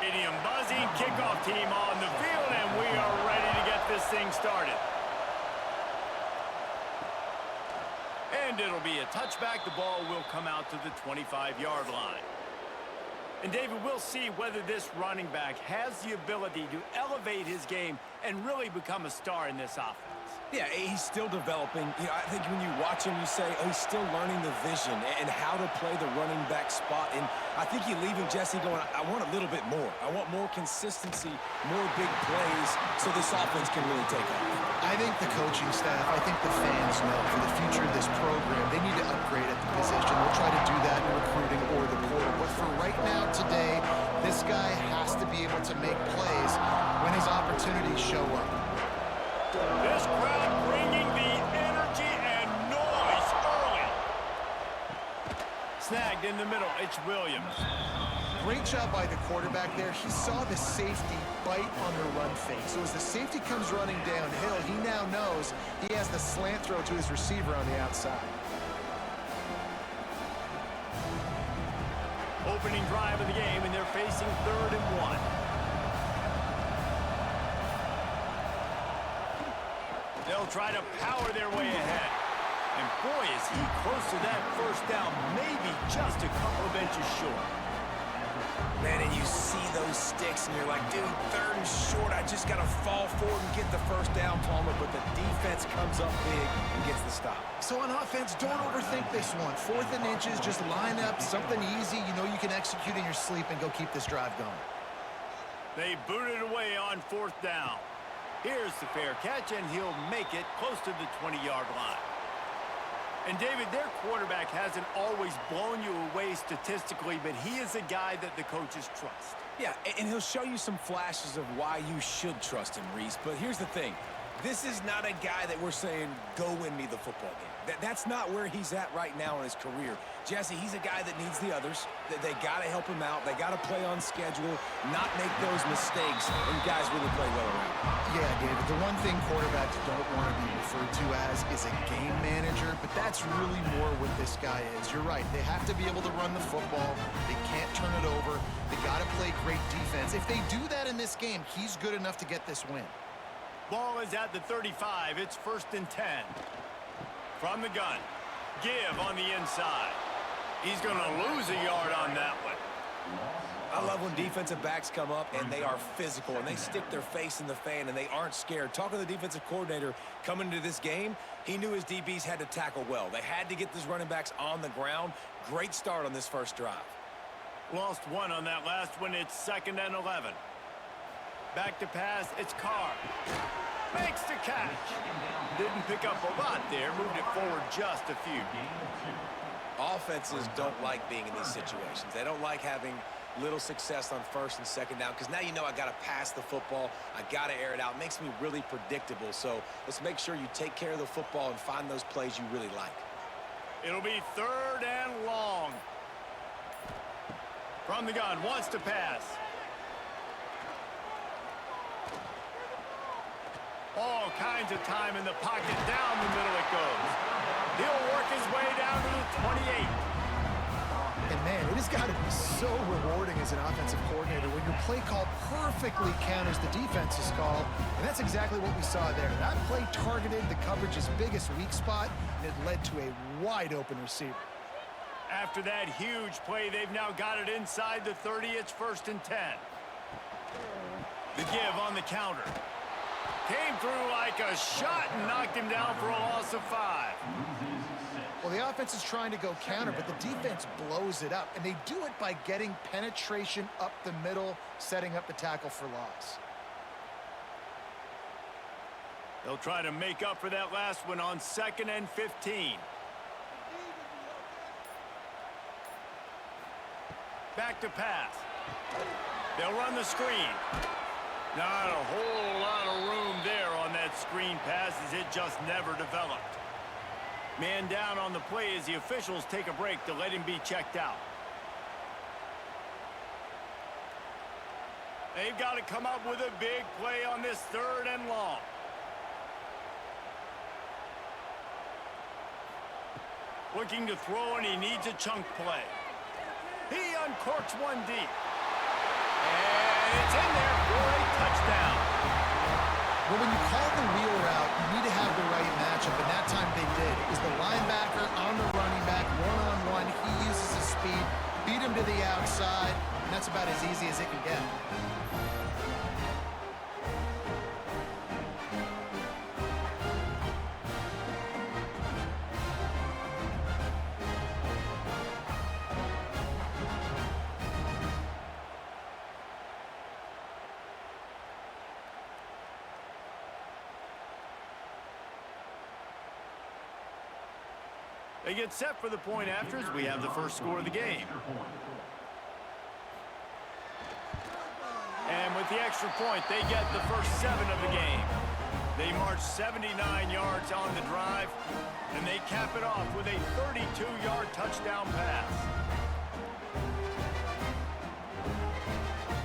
stadium buzzing. Kickoff team on the field, and we are ready to get this thing started. And it'll be a touchback. The ball will come out to the 25-yard line. And, David, we'll see whether this running back has the ability to elevate his game and really become a star in this offense. Yeah, he's still developing. You know, I think when you watch him, you say, oh, he's still learning the vision and how to play the running back spot. And I think you leave him, Jesse, going, I want a little bit more. I want more consistency, more big plays, so this offense can really take off. I think the coaching staff, I think the fans know for the future of this program, they need to upgrade at the position. They'll try to do that in recruiting or the portal. But for right now, today, this guy has to be able to make plays when his opportunities show up. This crowd bringing the energy and noise early. Snagged in the middle, it's Williams. Great job by the quarterback there. He saw the safety bite on the run fake. So as the safety comes running downhill, he now knows he has the slant throw to his receiver on the outside. Opening drive of the game, and they're facing 3rd and 1. They'll try to power their way ahead. And boy, is he close to that first down, maybe just a couple of inches short. Man, and you see those sticks, and you're like, dude, 3rd and short. I just got to fall forward and get the first down, Palmer. But the defense comes up big and gets the stop. So on offense, don't overthink this one. 4th and inches, just line up, something easy. You know you can execute in your sleep and go keep this drive going. They boot it away on 4th down. Here's the fair catch, and he'll make it close to the 20-yard line. And, David, their quarterback hasn't always blown you away statistically, but he is a guy that the coaches trust. Yeah, and he'll show you some flashes of why you should trust him, Reese. But here's the thing. This is not a guy that we're saying, go win me the football game. That's not where he's at right now in his career. Jesse, he's a guy that needs the others. They got to help him out. They got to play on schedule, not make those mistakes, and guys really play well around. Yeah, David, the one thing quarterbacks don't want to be referred to as is a game manager, but that's really more what this guy is. You're right. They have to be able to run the football. They can't turn it over. They got to play great defense. If they do that in this game, he's good enough to get this win. Ball is at the 35. It's 1st and 10. From the gun. Give on the inside. He's going to lose a yard on that one. I love when defensive backs come up and they are physical and they stick their face in the fan and they aren't scared. Talking to the defensive coordinator coming into this game, he knew his DBs had to tackle well. They had to get these running backs on the ground. Great start on this first drive. Lost 1 on that last one. It's 2nd and 11. Back to pass. It's Carr. Makes the catch. Didn't pick up a lot there. Moved it forward just a few. Offenses don't like being in these situations. They don't like having little success on 1st and 2nd down because now you know I got to pass the football. I got to air it out. It makes me really predictable. So let's make sure you take care of the football and find those plays you really like. It'll be 3rd and long. From the gun. Wants to pass. All kinds of time in the pocket. Down the middle it goes. He'll work his way down to the 28. And, man, it has got to be so rewarding as an offensive coordinator when your play call perfectly counters the defense's call. And that's exactly what we saw there. That play targeted the coverage's biggest weak spot, and it led to a wide-open receiver. After that huge play, they've now got it inside the 30. It's 1st and 10. The give on the counter. Came through like a shot and knocked him down for a loss of 5. Well, the offense is trying to go counter, but the defense blows it up. And they do it by getting penetration up the middle, setting up the tackle for loss. They'll try to make up for that last one on 2nd and 15. Back to pass. They'll run the screen. Not a whole lot of room there on that screen pass as it just never developed. Man down on the play as the officials take a break to let him be checked out. They've got to come up with a big play on this 3rd and long. Looking to throw, and he needs a chunk play. He uncorks one deep. And And it's in there for a touchdown. Well, when you call the wheel route, you need to have the right matchup, and that time they did. It was the linebacker on the running back, one-on-one. He uses his speed, beat him to the outside, and that's about as easy as it can get. They get set for the point after as we have the first score of the game. And with the extra point, they get the first 7 of the game. They march 79 yards on the drive, and they cap it off with a 32-yard touchdown pass.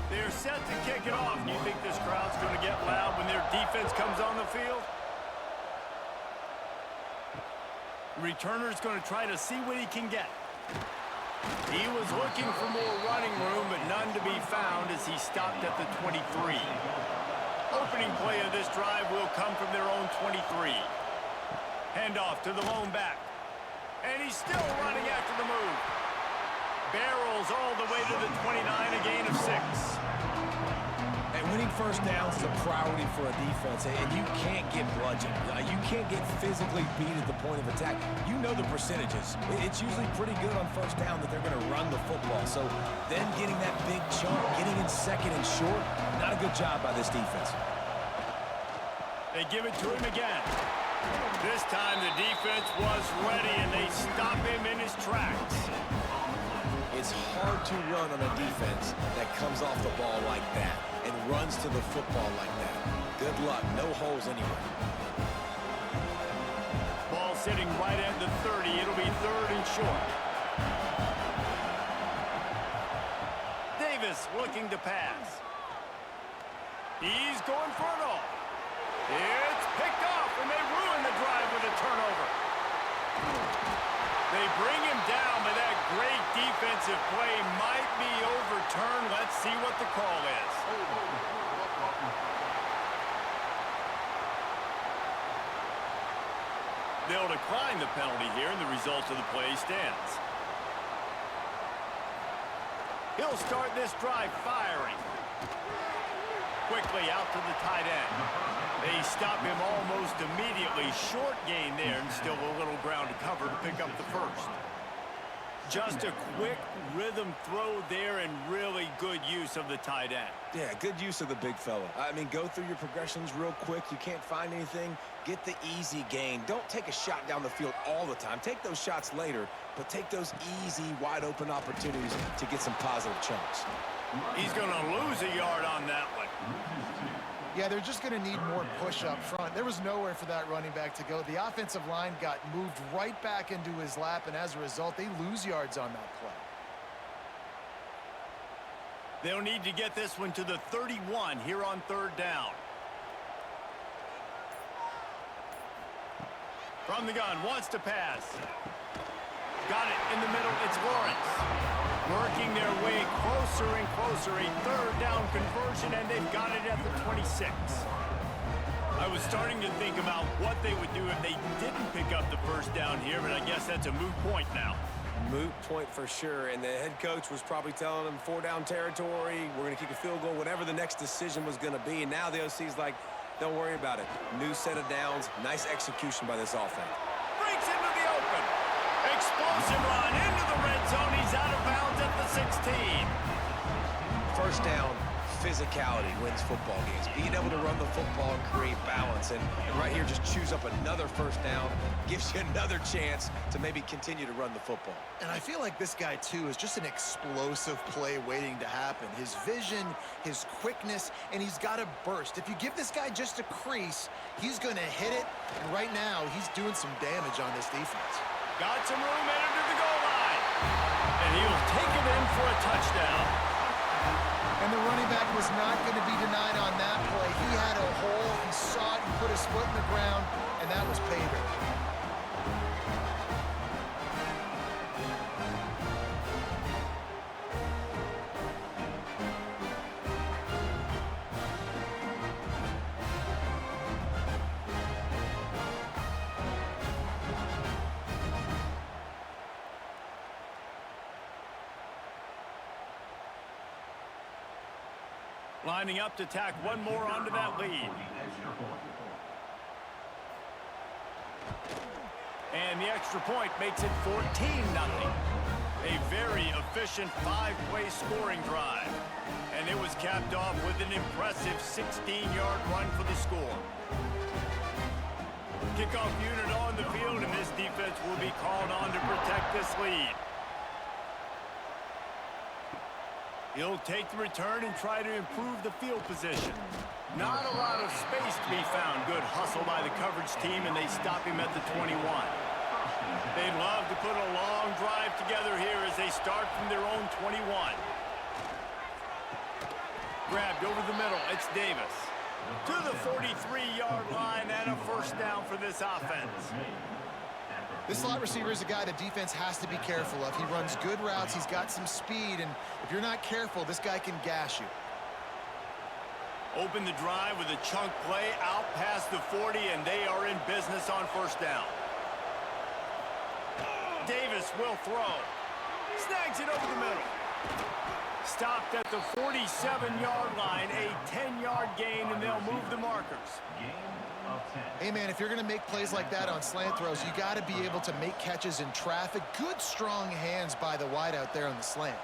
They're set to kick it off. You think this crowd's going to get loud when their defense comes on the field? Returner's going to try to see what he can get. He was looking for more running room, but none to be found as he stopped at the 23. Opening play of this drive will come from their own 23. Handoff to the lone back. And he's still running after the move. Barrels all the way to the 29, a gain of 6. And winning first downs is a priority for a defense, and you can't get bludgeoned. You can't get physically beat at the point of attack. You know the percentages. It's usually pretty good on first down that they're going to run the football. So then getting that big chunk, getting in second and short, not a good job by this defense. They give it to him again. This time the defense was ready, and they stop him in his tracks. It's hard to run on a defense that comes off the ball like that and runs to the football like that. Good luck. No holes anywhere. Ball sitting right at the 30. It'll be 3rd and short. Davis looking to pass. He's going for it all. It's picked off, and they ruin the drive with a turnover. They bring him down, but that great defensive play might be overturned. Let's see what the call is. They'll decline the penalty here, and the result of the play stands. He'll start this drive firing. Quickly out to the tight end. They stop him almost immediately. Short gain there, and still a little ground to cover to pick up the first. Just a quick rhythm throw there, and really good use of the tight end. Yeah, good use of the big fella. I mean, go through your progressions real quick. You can't find anything. Get the easy gain. Don't take a shot down the field all the time. Take those shots later, but take those easy, wide-open opportunities to get some positive chunks. He's going to lose a yard on that one. Yeah, they're just going to need more push up front. There was nowhere for that running back to go. The offensive line got moved right back into his lap, and as a result, they lose yards on that play. They'll need to get this one to the 31 here on 3rd down. From the gun, wants to pass. Got it in the middle. It's Lawrence. Working their way closer and closer. A 3rd down conversion, and they've got it at the 26. I was starting to think about what they would do if they didn't pick up the first down here, but I guess that's a moot point now. Moot point for sure, and the head coach was probably telling them 4-down territory, we're going to kick a field goal, whatever the next decision was going to be. And now the OC's like, don't worry about it. New set of downs, nice execution by this offense. Breaks into the open. Explosive run into the red zone. He's out of bounds at the 16. First down, physicality wins football games. Being able to run the football and create balance. And right here, just choose up another first down. Gives you another chance to maybe continue to run the football. And I feel like this guy, too, is just an explosive play waiting to happen. His vision, his quickness, and he's got a burst. If you give this guy just a crease, he's going to hit it. And right now, he's doing some damage on this defense. Got some room headed to the goal line. And he'll take it in for a touchdown. And the running back was not going to be denied on that play. He had a hole, he saw it, he put his foot in the ground, and that was pay dirt. Lining up to tack one more onto that lead. And the extra point makes it 14-0. A very efficient 5-play scoring drive. And it was capped off with an impressive 16-yard run for the score. Kickoff unit on the field, and this defense will be called on to protect this lead. He'll take the return and try to improve the field position. Not a lot of space to be found. Good hustle by the coverage team, and they stop him at the 21. They'd love to put a long drive together here as they start from their own 21. Grabbed over the middle. It's Davis. To the 43-yard line and a first down for this offense. This slot receiver is a guy the defense has to be careful of. He runs good routes. He's got some speed, and if you're not careful, this guy can gash you. Open the drive with a chunk play out past the 40, and they are in business on first down. Davis will throw. Snags it over the middle. Stopped at the 47-yard line, a 10-yard gain, and they'll move the markers. Hey, man, if you're going to make plays like that on slant throws, you got to be able to make catches in traffic. Good, strong hands by the wide out there on the slant.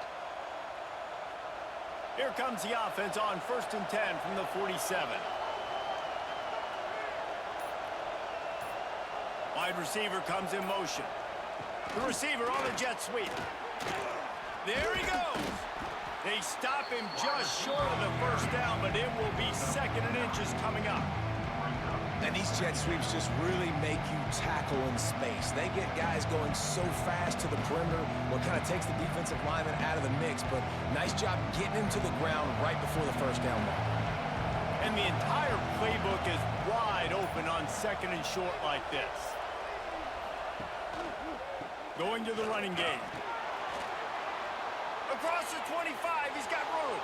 Here comes the offense on 1st and 10 from the 47. Wide receiver comes in motion. The receiver on a jet sweep. There he goes. They stop him just short of the first down, but it will be 2nd and inches coming up. And these jet sweeps just really make you tackle in space. They get guys going so fast to the perimeter, what kind of takes the defensive lineman out of the mix, but nice job getting him to the ground right before the first down mark. And the entire playbook is wide open on 2nd and short like this. Going to the running game. Across the 25, he's got room.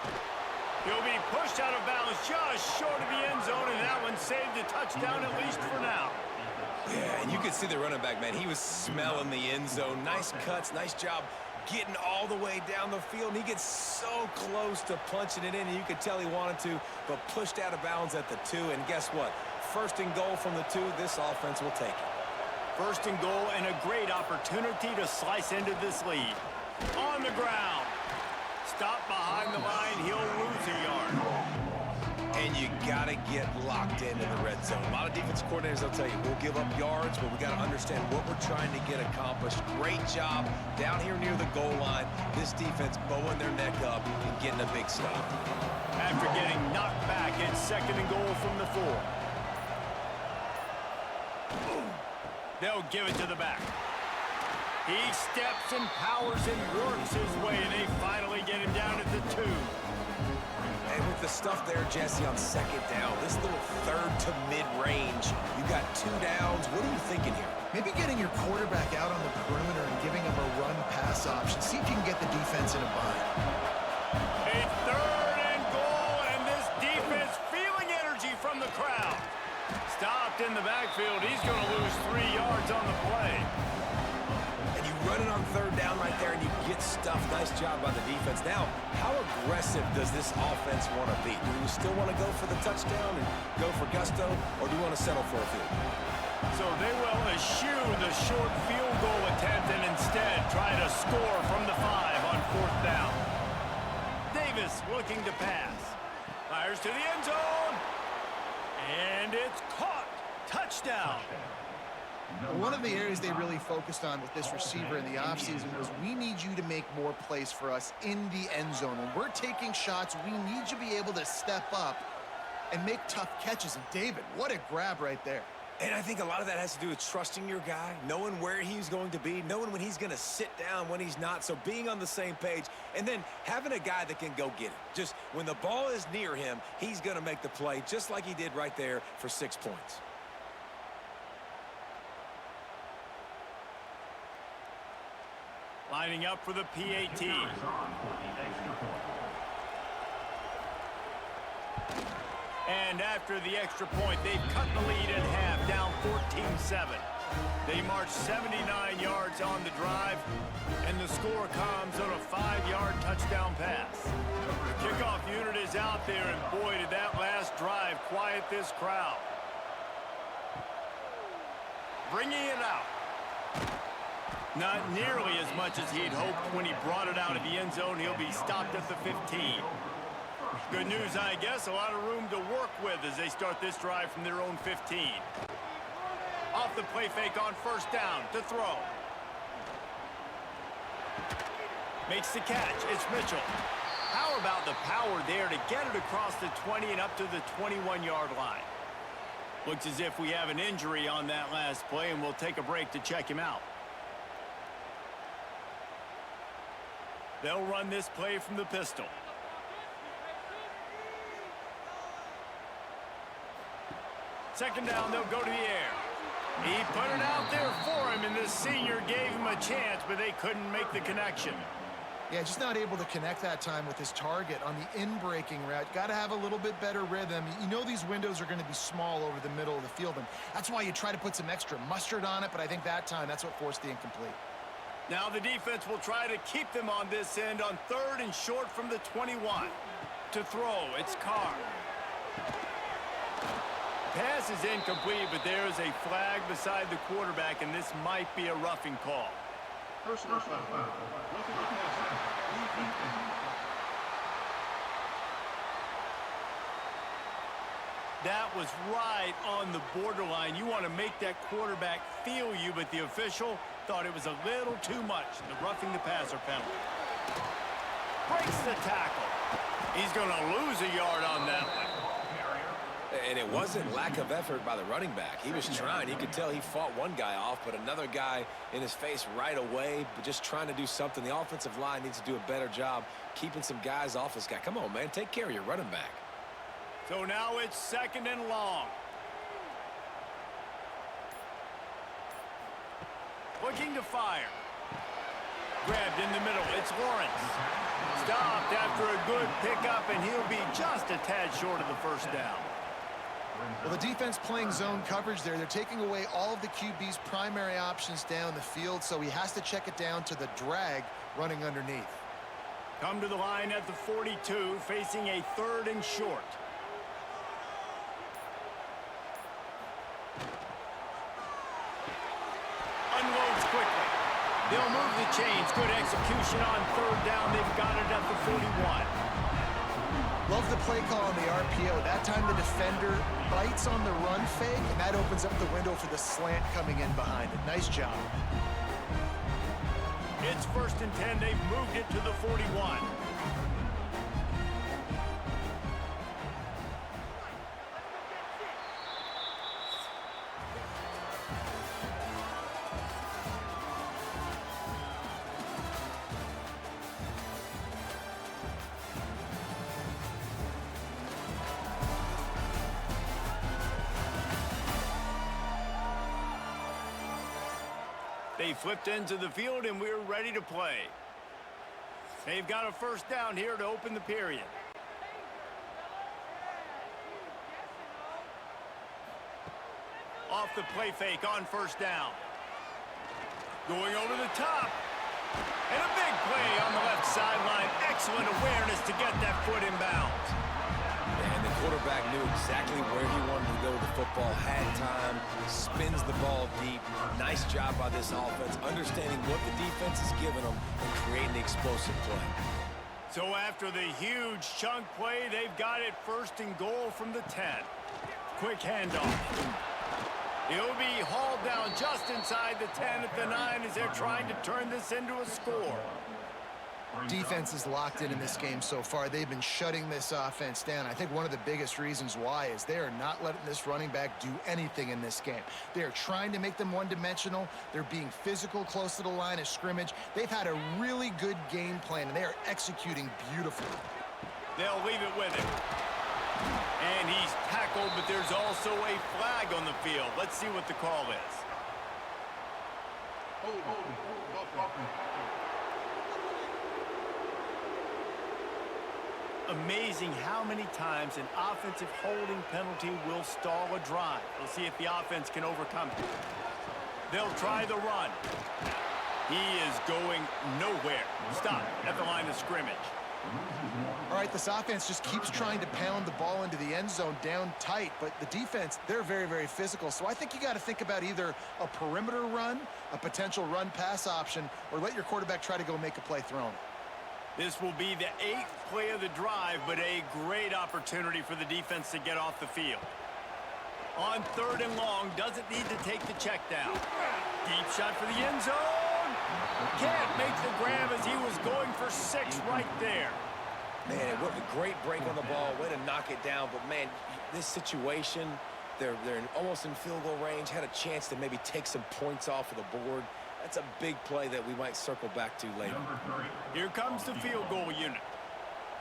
He'll be pushed out of bounds just short of the end zone, and that one saved a touchdown at least for now. Yeah, and you could see the running back, man. He was smelling the end zone. Nice cuts, nice job getting all the way down the field. And he gets so close to punching it in, and you could tell he wanted to, but pushed out of bounds at the 2. And guess what? 1st and goal from the 2, this offense will take it. 1st and goal, and a great opportunity to slice into this lead. On the ground. Stop behind the line. He'll lose a yard. And you got to get locked into the red zone. A lot of defense coordinators, they'll tell you, we'll give up yards, but we got to understand what we're trying to get accomplished. Great job down here near the goal line. This defense bowing their neck up and getting a big stop. After getting knocked back, it's 2nd and goal from the 4. They'll give it to the back. He steps and powers and works his way, and they finally get him down at the 2. And with the stuff there, Jesse, on 2nd down, this little 3rd to mid-range, you got 2 downs. What are you thinking here? Maybe getting your quarterback out on the perimeter and giving him a run-pass option. See if you can get the defense in a bind. A 3rd and goal, and this defense feeling energy from the crowd. Stopped in the backfield. He's going to lose 3 yards on the play. Running on 3rd down right there, and you get stuffed. Nice job by the defense. Now, how aggressive does this offense want to be? Do we still want to go for the touchdown and go for gusto, or do we want to settle for a field? So they will eschew the short field goal attempt and instead try to score from the 5 on 4th down. Davis looking to pass. Fires to the end zone. And it's caught. Touchdown. One of the areas they really focused on with this receiver in the offseason was we need you to make more plays for us in the end zone. When we're taking shots, we need you to be able to step up and make tough catches. And David, what a grab right there. And I think a lot of that has to do with trusting your guy, knowing where he's going to be, knowing when he's going to sit down, when he's not. So being on the same page, and then having a guy that can go get it. Just when the ball is near him, he's going to make the play, just like he did right there for 6 points. Lining up for the PAT. And after the extra point, they've cut the lead in half, down 14-7. They march 79 yards on the drive, and the score comes on a 5-yard touchdown pass. The kickoff unit is out out there, and boy, did that last drive quiet this crowd. Bringing it out. Not nearly as much as he'd hoped when he brought it out of the end zone. He'll be stopped at the 15. Good news, I guess. A lot of room to work with as they start this drive from their own 15. Off the play fake on first down to throw. Makes the catch. It's Mitchell. How about the power there to get it across the 20 and up to the 21-yard line? Looks as if we have an injury on that last play, and we'll take a break to check him out. They'll run this play from the pistol. Second down, they'll go to the air. He put it out there for him, and this senior gave him a chance, but they couldn't make the connection. Yeah, just not able to connect that time with his target on the in-breaking route. Got to have a little bit better rhythm. You know these windows are going to be small over the middle of the field, and that's why you try to put some extra mustard on it, but I think that time, that's what forced the incomplete. Now the defense will try to keep them on this end on third and short from the 21. To throw, it's Carr. Pass is incomplete, but there is a flag beside the quarterback, and this might be a roughing call. Personal foul. That was right on the borderline. You want to make that quarterback feel you, but the official thought it was a little too much. The roughing the passer penalty. Breaks the tackle. He's going to lose a yard on that one. And it wasn't lack of effort by the running back. He was trying. You could tell he fought one guy off, but another guy in his face right away, but just trying to do something. The offensive line needs to do a better job keeping some guys off this guy. Come on, man. Take care of your running back. So now it's second and long. Looking to fire. Grabbed in the middle. It's Lawrence. Stopped after a good pickup, and he'll be just a tad short of the first down. Well, the defense playing zone coverage there. They're taking away all of the QB's primary options down the field, so he has to check it down to the drag running underneath. Come to the line at the 42, facing a third and short. Unloads quickly. They'll move the chains. Good execution on third down. They've got it at the 41. Love the play call on the RPO. That time the defender bites on the run fake, and that opens up the window for the slant coming in behind it. Nice job. It's first and 10. They've moved it to the 41. They flipped into the field, and we're ready to play. They've got a first down here to open the period. Off the play fake on first down. Going over the top. And a big play on the left sideline. Excellent awareness to get that foot in bounds. And the quarterback knew exactly where he wanted to go with the football, had time, spins the ball deep. Nice job by this offense, understanding what the defense is giving them and creating the explosive play. So after the huge chunk play, they've got it first and goal from the 10. Quick handoff. He'll be hauled down just inside the 10 at the 9 as they're trying to turn this into a score. Defense is locked in this game so far. They've been shutting this offense down. I think one of the biggest reasons why is they are not letting this running back do anything in this game. They are trying to make them one-dimensional. They're being physical close to the line of scrimmage. They've had a really good game plan, and they are executing beautifully. They'll leave it with him. And he's tackled, but there's also a flag on the field. Let's see what the call is. Amazing how many times an offensive holding penalty will stall a drive. We'll see if the offense can overcome it. They'll try the run. He is going nowhere. Stop at the line of scrimmage. All right, this offense just keeps trying to pound the ball into the end zone down tight, but the defense, they're very, very physical. So I think you got to think about either a perimeter run, a potential run-pass option, or let your quarterback try to go make a play thrown. This will be the 8th play of the drive, but a great opportunity for the defense to get off the field. On 3rd and long, doesn't need to take the check down. Deep shot for the end zone. Can't make the grab as he was going for 6 right there. Man, what a great break on the ball. Way to knock it down. But, man, this situation, they're almost in field goal range. Had a chance to maybe take some points off of the board. That's a big play that we might circle back to later. Here comes the field goal unit.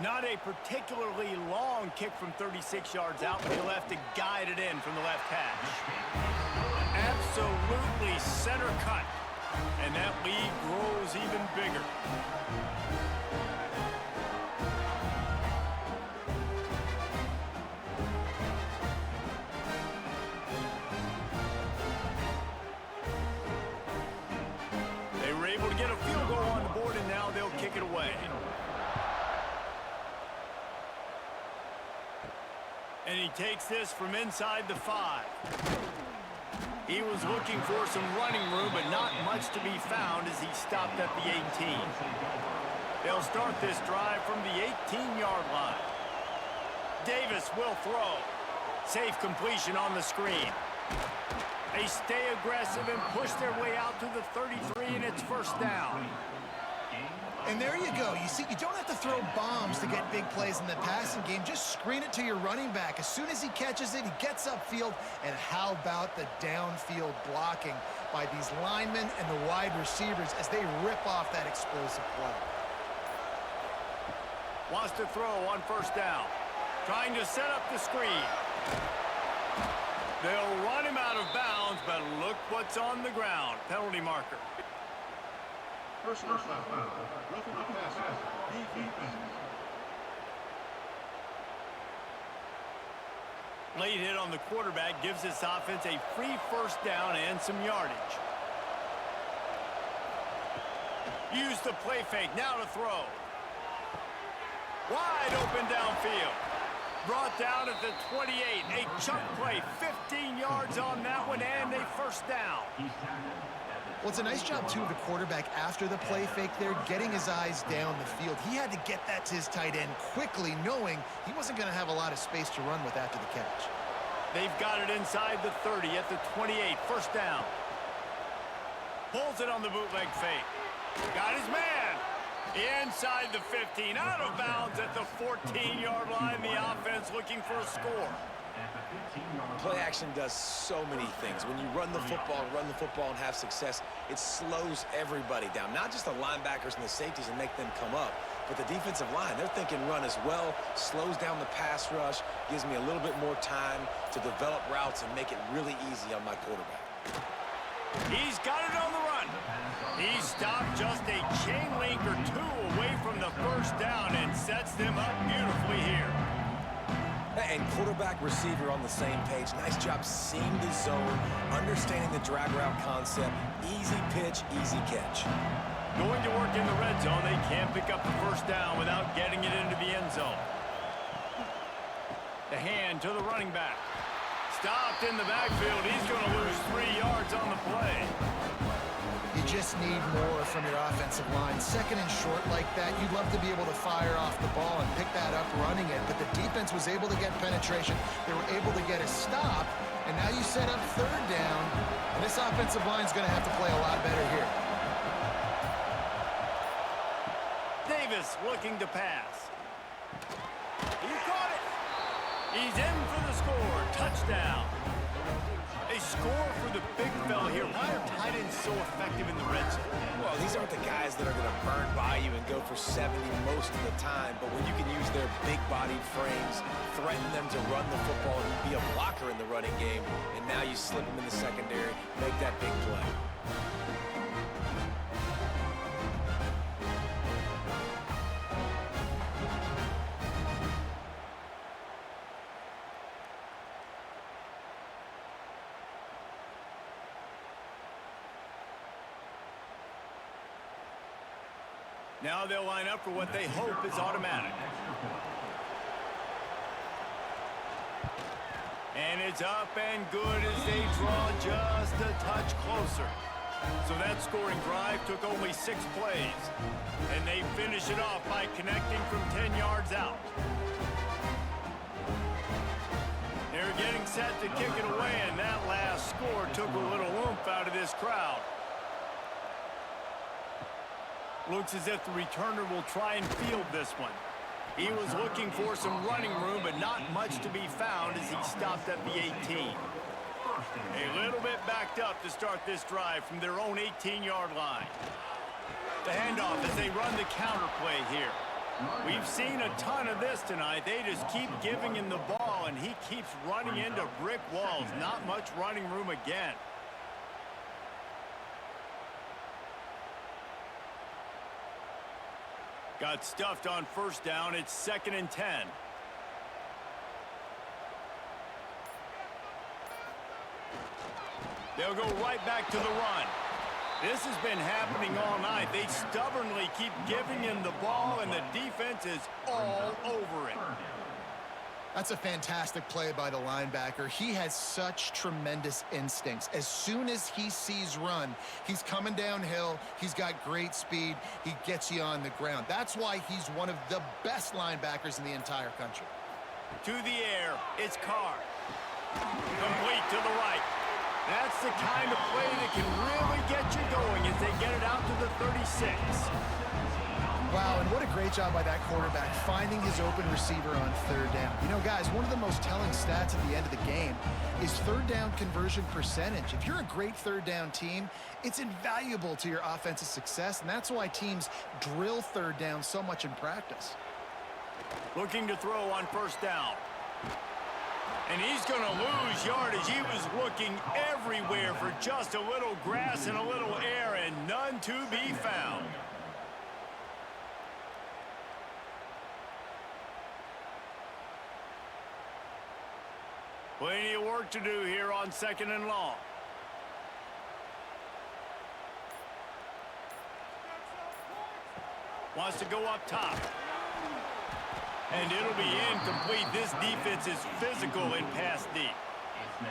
Not a particularly long kick from 36 yards out, but he'll have to guide it in from the left hash. Absolutely center cut. And that lead grows even bigger. They were able to get a field goal on the board, and now they'll kick it away. And he takes this from inside the 5. He was looking for some running room, but not much to be found as he stopped at the 18. They'll start this drive from the 18-yard line. Davis will throw. Safe completion on the screen. They stay aggressive and push their way out to the 33, and it's 1st down. And there you go. You see, you don't have to throw bombs to get big plays in the passing game. Just screen it to your running back. As soon as he catches it, he gets upfield. And how about the downfield blocking by these linemen and the wide receivers as they rip off that explosive play? Wants to throw on 1st down. Trying to set up the screen. They'll run him out of bounds, but look what's on the ground. Penalty marker. Personal foul. Roughing the passer. Defense. Late hit on the quarterback gives this offense a free 1st down and some yardage. Use the play fake. Now to throw. Wide open downfield. Brought down at the 28. A chunk play. 15 yards on that one and a 1st down. Well, it's a nice job, too, of the quarterback after the play fake there, getting his eyes down the field. He had to get that to his tight end quickly, knowing he wasn't going to have a lot of space to run with after the catch. They've got it inside the 30 at the 28. 1st down. Pulls it on the bootleg fake. Got his man. Inside the 15. Out of bounds at the 14-yard line. The offense looking for a score. Play action does so many things. When you run the football and have success, it slows everybody down. Not just the linebackers and the safeties and make them come up, but the defensive line. They're thinking run as well, slows down the pass rush, gives me a little bit more time to develop routes and make it really easy on my quarterback. He's got it on the run. He stopped just a chain link or 2 away from the 1st down and sets them up beautifully here. And quarterback receiver on the same page. Nice job seeing the zone, understanding the drag route concept. Easy pitch, easy catch. Going to work in the red zone. They can't pick up the 1st down without getting it into the end zone. The hand to the running back. Stopped in the backfield. He's going to lose 3 yards on the play. You just need more from your offensive line. 2nd and short like that, you'd love to be able to fire off the ball and pick that up running it, but the defense was able to get penetration. They were able to get a stop, and now you set up 3rd down, and this offensive line is going to have to play a lot better here. Davis looking to pass. He caught it. He's in for the score. Touchdown. A score for the big fella here. Why are tight ends so effective in the red zone? Well, these aren't the guys that are going to burn by you and go for 70 most of the time, but when you can use their big-bodied frames, threaten them to run the football and be a blocker in the running game, and now you slip them in the secondary, make that big play. Now they'll line up for what they hope is automatic. And it's up and good as they draw just a touch closer. So that scoring drive took only 6 plays. And they finish it off by connecting from 10 yards out. They're getting set to kick it away, and that last score took a little oomph out of this crowd. Looks as if the returner will try and field this one. He was looking for some running room, but not much to be found as he stopped at the 18. A little bit backed up to start this drive from their own 18-yard line. The handoff as they run the counter play here. We've seen a ton of this tonight. They just keep giving him the ball, and he keeps running into brick walls. Not much running room again. Got stuffed on first down. It's 2nd and 10. They'll go right back to the run. This has been happening all night. They stubbornly keep giving him the ball, and the defense is all over it. That's a fantastic play by the linebacker. He has such tremendous instincts. As soon as he sees run, he's coming downhill. He's got great speed. He gets you on the ground. That's why he's one of the best linebackers in the entire country. To the air, it's Carr. Complete to the right. That's the kind of play that can really get you going as they get it out to the 36. Wow, and what a great job by that quarterback finding his open receiver on 3rd down. You know, guys, one of the most telling stats at the end of the game is 3rd down conversion percentage. If you're a great 3rd down team, it's invaluable to your offensive success, and that's why teams drill 3rd down so much in practice. Looking to throw on first down. And he's going to lose yardage. He was looking everywhere for just a little grass and a little air, and none to be found. Plenty of work to do here on 2nd and long. Wants to go up top. And it'll be incomplete. This defense is physical and pass deep.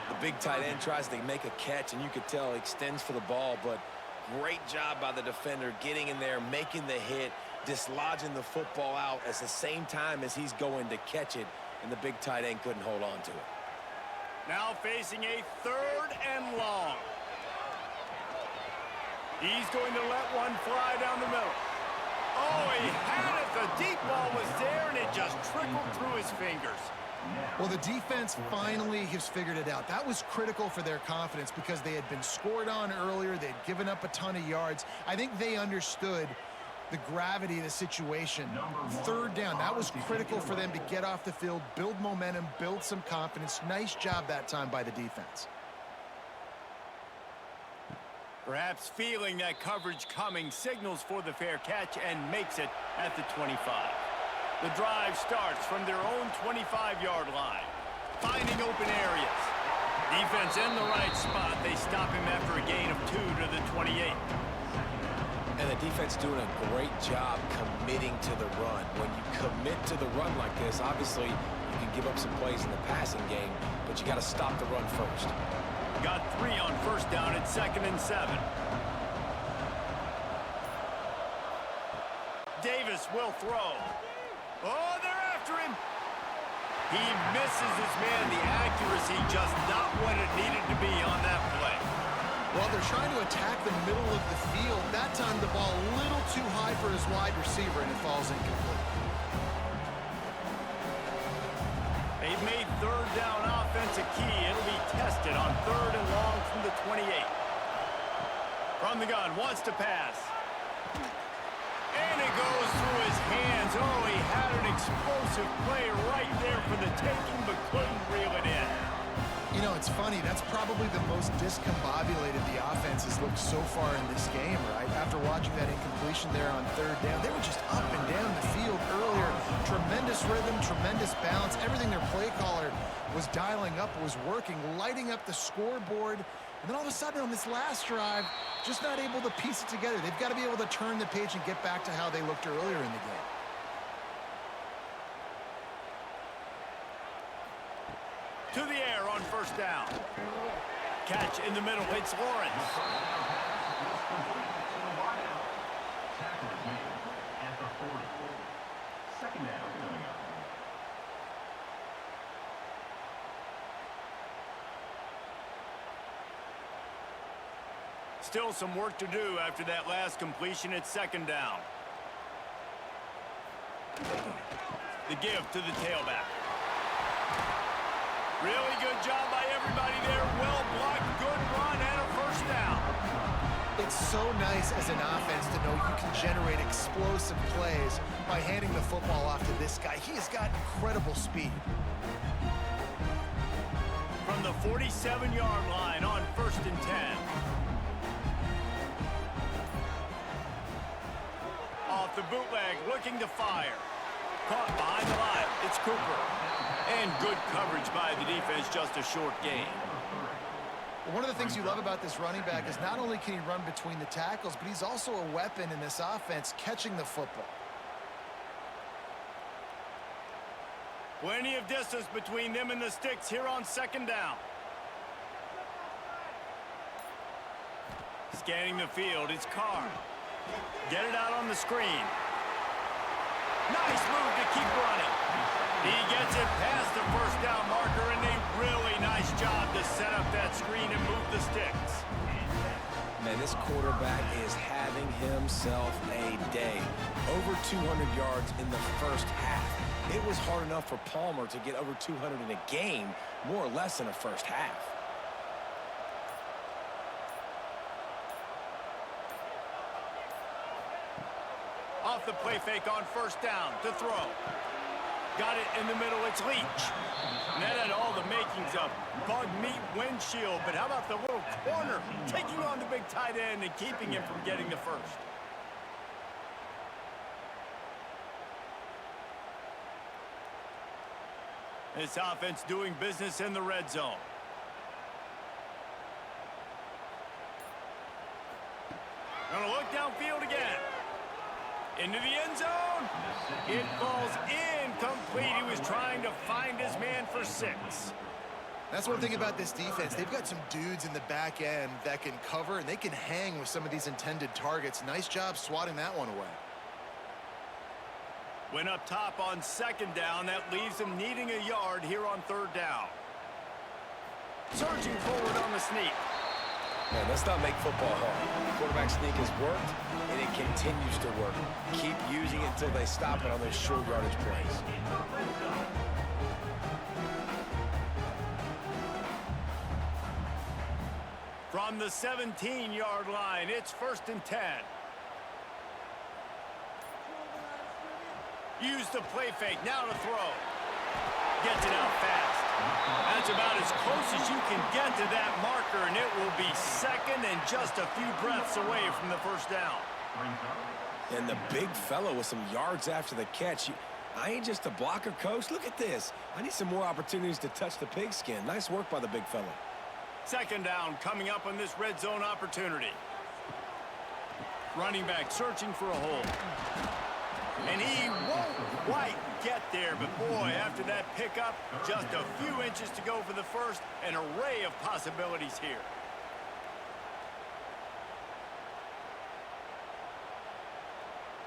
The big tight end tries to make a catch, and you could tell he extends for the ball, but great job by the defender getting in there, making the hit, dislodging the football out at the same time as he's going to catch it, and the big tight end couldn't hold on to it. Now facing a 3rd and long. He's going to let one fly down the middle. Oh, he had it. The deep ball was there, and it just trickled through his fingers. Well, the defense finally has figured it out. That was critical for their confidence because they had been scored on earlier. They'd given up a ton of yards. I think they understood the gravity of the situation. 3rd down, that was critical for them to get off the field, build momentum, build some confidence. Nice job that time by the defense. Perhaps feeling that coverage coming, signals for the fair catch and makes it at the 25. The drive starts from their own 25-yard line, finding open areas. Defense in the right spot. They stop him after a gain of 2 to the 28. And the defense doing a great job committing to the run. When you commit to the run like this, obviously you can give up some plays in the passing game, but you got to stop the run first. Got 3 on first down at 2nd and 7. Davis will throw. Oh, they're after him. He misses his man. The accuracy just not what it needed to be on that play. Well, they're trying to attack the middle of the field. That time the ball a little too high for his wide receiver, and it falls incomplete. They've made 3rd down offense a key. It'll be tested on 3rd and long from the 28. From the gun, wants to pass. And it goes through his hands. Oh, he had an explosive play right there for the taking, but couldn't reel it in. You know, it's funny. That's probably the most discombobulated the offense has looked so far in this game, right? After watching that incompletion there on 3rd down, they were just up and down the field earlier. Tremendous rhythm, tremendous balance. Everything their play caller was dialing up was working, lighting up the scoreboard. And then all of a sudden on this last drive, just not able to piece it together. They've got to be able to turn the page and get back to how they looked earlier in the game. To the air on first down. Catch in the middle. It's Lawrence. Tackle is made at the 40. Second down coming up. Still some work to do after that last completion at second down. The give to the tailback. Really good job by everybody there. Well blocked, good run, and a first down. It's so nice as an offense to know you can generate explosive plays by handing the football off to this guy. He has got incredible speed. From the 47-yard line on first and 10. Off the bootleg, looking to fire. Caught behind the line. It's Cooper. And good coverage by the defense, just a short gain. Well, one of the things you love about this running back is not only can he run between the tackles, but he's also a weapon in this offense catching the football. Plenty of distance between them and the sticks here on second down. Scanning the field, it's Carr. Get it out on the screen. Nice move to keep running. He gets it past the first down marker, and a really nice job to set up that screen and move the sticks. Man, this quarterback is having himself a day. Over 200 yards in the first half. It was hard enough for Palmer to get over 200 in a game, more or less in the first half. Off the play fake on first down to throw. Got it in the middle, it's Leach. And that had all the makings of bug meat windshield, but how about the little corner taking on the big tight end and keeping him from getting the first? This offense doing business in the red zone. Gonna look downfield again. Into the end zone. It falls incomplete. He was trying to find his man for 6. That's one thing about this defense. They've got some dudes in the back end that can cover, and they can hang with some of these intended targets. Nice job swatting that one away. Went up top on second down. That leaves him needing a yard here on third down. Surging forward on the sneak. Man, let's not make football hard. Quarterback sneak has worked, and it continues to work. Keep using it until they stop it on those short yardage plays. From the 17-yard line, it's first and 10. Use the play fake, now to throw. Gets it out fast. That's about as close as you can get to that marker, and it will be second and just a few breaths away from the first down. And the big fellow with some yards after the catch. I ain't just a blocker, coach. Look at this. I need some more opportunities to touch the pigskin. Nice work by the big fellow. Second down coming up on this red zone opportunity. Running back searching for a hole. And he won't quite get there, but boy, after that pickup, just a few inches to go for the first. An array of possibilities here.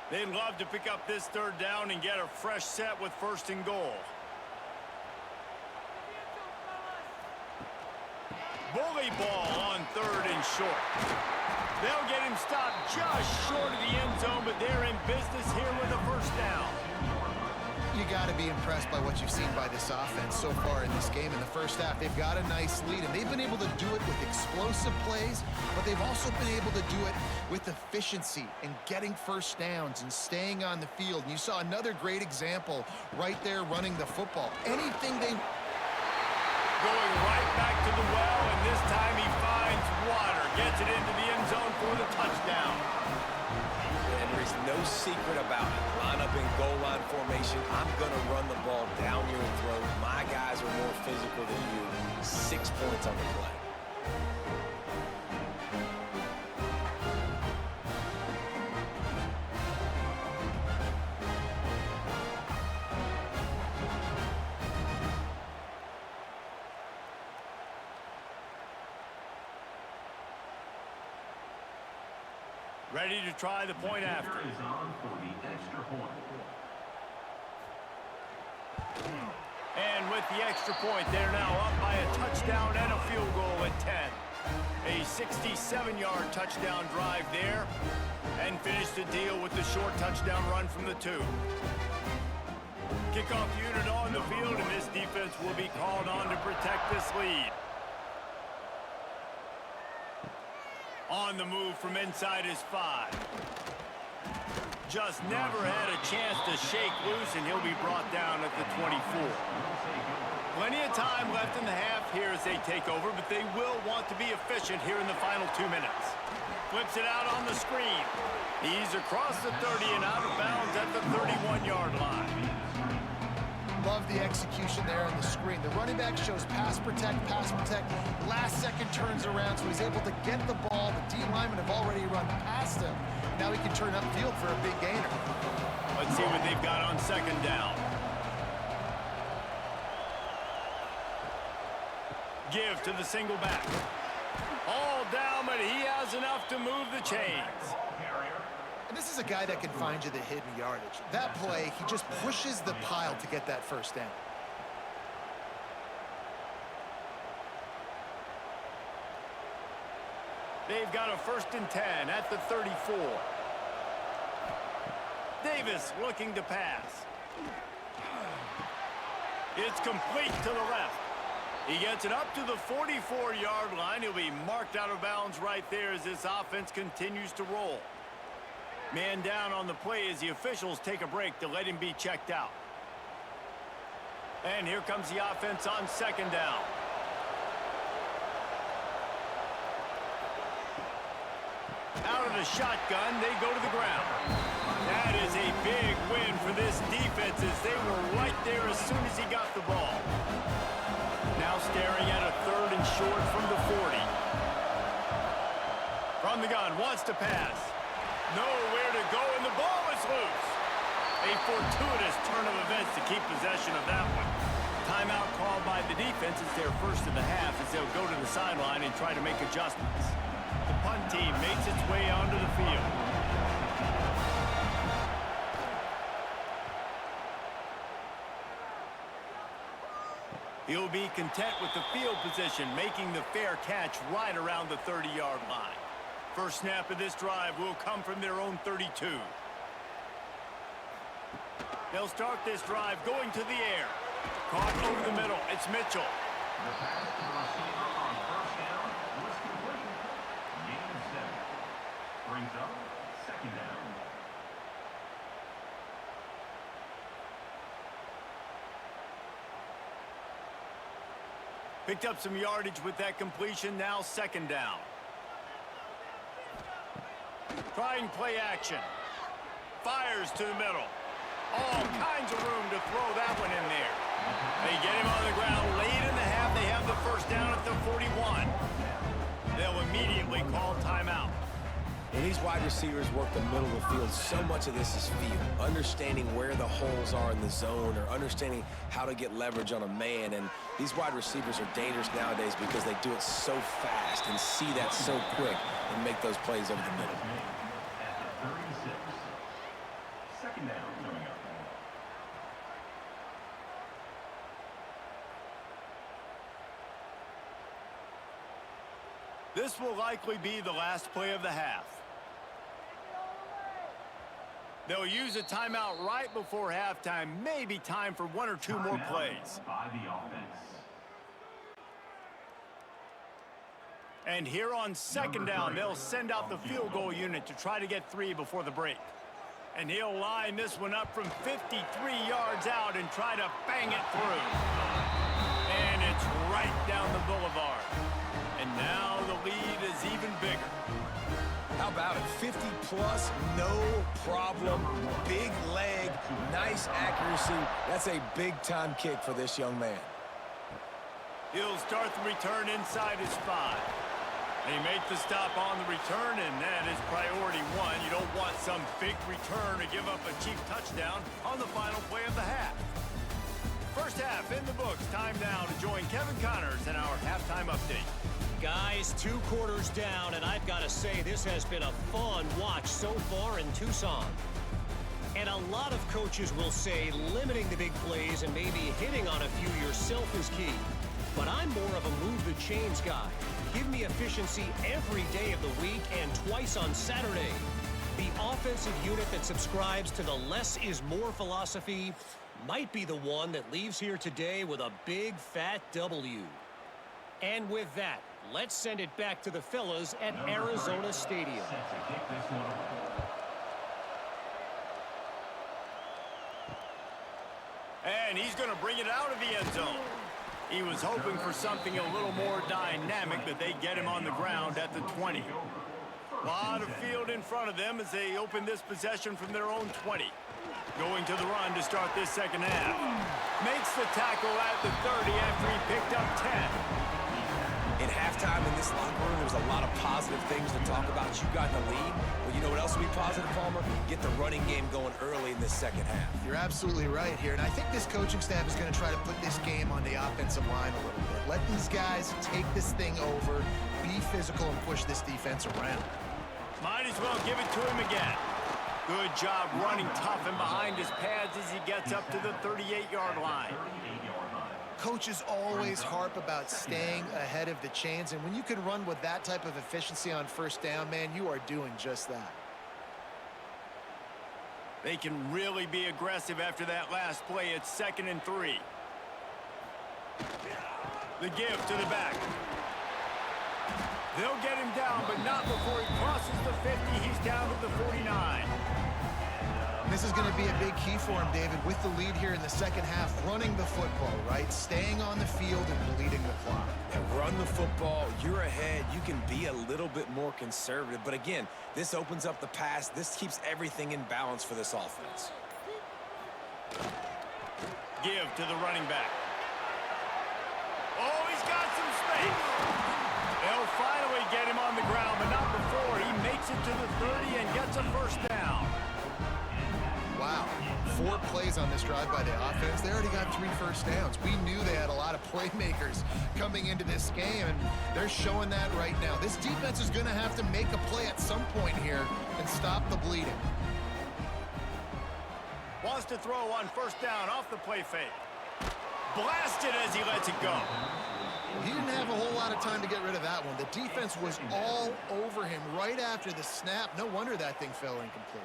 They'd love to pick up this third down and get a fresh set with first and goal. Bully ball on third and short. They'll get him stopped just short of the end zone, but they're in business here with a first down. You got to be impressed by what you've seen by this offense so far in this game. In the first half, they've got a nice lead, and they've been able to do it with explosive plays, but they've also been able to do it with efficiency and getting first downs and staying on the field. And you saw another great example right there running the football. Anything they... Going right back to the well, and this time he finds water. Gets it into the end zone for the touchdown. And there's no secret about it. Line up in goal line formation. I'm going to run the ball down your throat. My guys are more physical than you. 6 points on the play. Ready to try the point after. Is on for the extra point. And with the extra point, they're now up by a touchdown and a field goal at 10. A 67-yard touchdown drive there, and finish the deal with the short touchdown run from the 2. Kickoff unit on the field, and this defense will be called on to protect this lead. On the move from inside his 5. Just never had a chance to shake loose, and he'll be brought down at the 24. Plenty of time left in the half here as they take over, but they will want to be efficient here in the final 2 minutes. Flips it out on the screen. He's across the 30 and out of bounds at the 31-yard line. Love the execution there on the screen. The running back shows pass protect, last second turns around, so he's able to get the ball. The D linemen have already run past him. Now he can turn upfield for a big gainer. Let's see what they've got on second down. Give to the single back. All down, but he has enough to move the chains. And this is a guy that can find you the hidden yardage. That play, he just pushes the pile to get that first down. They've got a 1st and 10 at the 34. Davis looking to pass. It's complete to the left. He gets it up to the 44-yard line. He'll be marked out of bounds right there as this offense continues to roll. Man down on the play as the officials take a break to let him be checked out. And here comes the offense on second down. Out of the shotgun, they go to the ground. That is a big win for this defense as they were right there as soon as he got the ball. Now staring at a 3rd and short from the 40. From the gun, wants to pass. Nowhere to go, and the ball is loose. A fortuitous turn of events to keep possession of that one. Timeout called by the defense is their first of the half as they'll go to the sideline and try to make adjustments. The punt team makes its way onto the field. He'll be content with the field position, making the fair catch right around the 30-yard line. First snap of this drive will come from their own 32. They'll start this drive going to the air. Caught over the middle. It's Mitchell. The pass to the receiver on 1st down was complete. Gain of 7. Brings up 2nd down. Picked up some yardage with that completion. Now 2nd down. Trying play action. Fires to the middle. All kinds of room to throw that one in there. They get him on the ground late in the half. They have the 1st down at the 41. They'll immediately call timeout. When these wide receivers work the middle of the field, so much of this is feel. Understanding where the holes are in the zone or understanding how to get leverage on a man. And these wide receivers are dangerous nowadays because they do it so fast and see that so quick and make those plays over the middle. At the 36. 2nd down coming up. This will likely be the last play of the half. They'll use a timeout right before halftime. Maybe time for 1 or 2 more plays. By the offense. And here on 2nd down, they'll send out the field goal unit to try to get 3 before the break. And he'll line this one up from 53 yards out and try to bang it through. And it's right down the boulevard. And now the lead is even bigger. How about it? 50-plus, no problem. Big leg, nice accuracy. That's a big-time kick for this young man. He'll start the return inside his 5. They make the stop on the return, and that is priority 1. You don't want some big return to give up a cheap touchdown on the final play of the half. First half in the books. Time now to join Kevin Connors in our halftime update. Guys, 2 quarters down, and I've got to say this has been a fun watch so far in Tucson. And a lot of coaches will say limiting the big plays and maybe hitting on a few yourself is key. But I'm more of a move the chains guy. Give me efficiency every day of the week and twice on Saturday. The offensive unit that subscribes to the less is more philosophy might be the one that leaves here today with a big fat W. And with that, let's send it back to the fellas at Arizona Stadium. And he's going to bring it out of the end zone. He was hoping for something a little more dynamic, but they get him on the ground at the 20. A lot of field in front of them as they open this possession from their own 20. Going to the run to start this second half. Makes the tackle at the 30 after he picked up 10. In halftime in this locker room, there was a lot of positive things to talk about. You got the lead. Well, you know what else will be positive, Palmer? Get the running game going early in this second half. You're absolutely right here, and I think this coaching staff is going to try to put this game on the offensive line a little bit. Let these guys take this thing over, be physical, and push this defense around. Might as well give it to him again. Good job running tough and behind his pads as he gets up to the 38-yard line. Coaches always harp about staying ahead of the chains, and when you can run with that type of efficiency on first down, man, you are doing just that. They can really be aggressive after that last play. It's 2nd and 3. The give to the back. They'll get him down, but not before he crosses the 50. He's down to the 49. This is going to be a big key for him, David, with the lead here in the second half, running the football, right? Staying on the field and bleeding the clock. And run the football, you're ahead, you can be a little bit more conservative. But again, this opens up the pass. This keeps everything in balance for this offense. Give to the running back. Oh, he's got some space. They'll finally get him on the ground, but not before he makes it to the 30 and gets a first down. Wow, 4 plays on this drive by the offense. They already got 3 first downs. We knew they had a lot of playmakers coming into this game, and they're showing that right now. This defense is going to have to make a play at some point here and stop the bleeding. Wants to throw on first down off the play fake. Blasted as he lets it go. He didn't have a whole lot of time to get rid of that one. The defense was all over him right after the snap. No wonder that thing fell incomplete.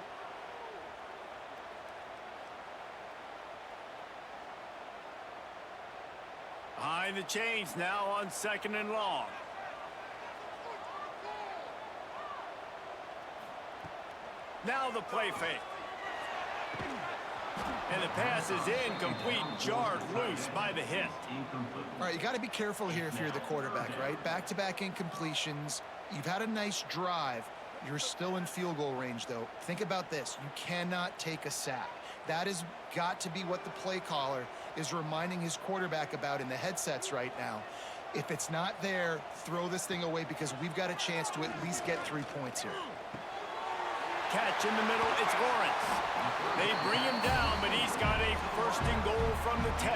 Behind the chains now on 2nd and long. Now the play fake. And the pass is incomplete, jarred loose by the hit. All right, you got to be careful here if you're the quarterback, right? Back-to-back incompletions. You've had a nice drive. You're still in field goal range, though. Think about this. You cannot take a sack. That has got to be what the play caller is reminding his quarterback about in the headsets right now. If it's not there, throw this thing away because we've got a chance to at least get 3 points here. Catch in the middle, it's Lawrence. They bring him down, but he's got a 1st and goal from the 10.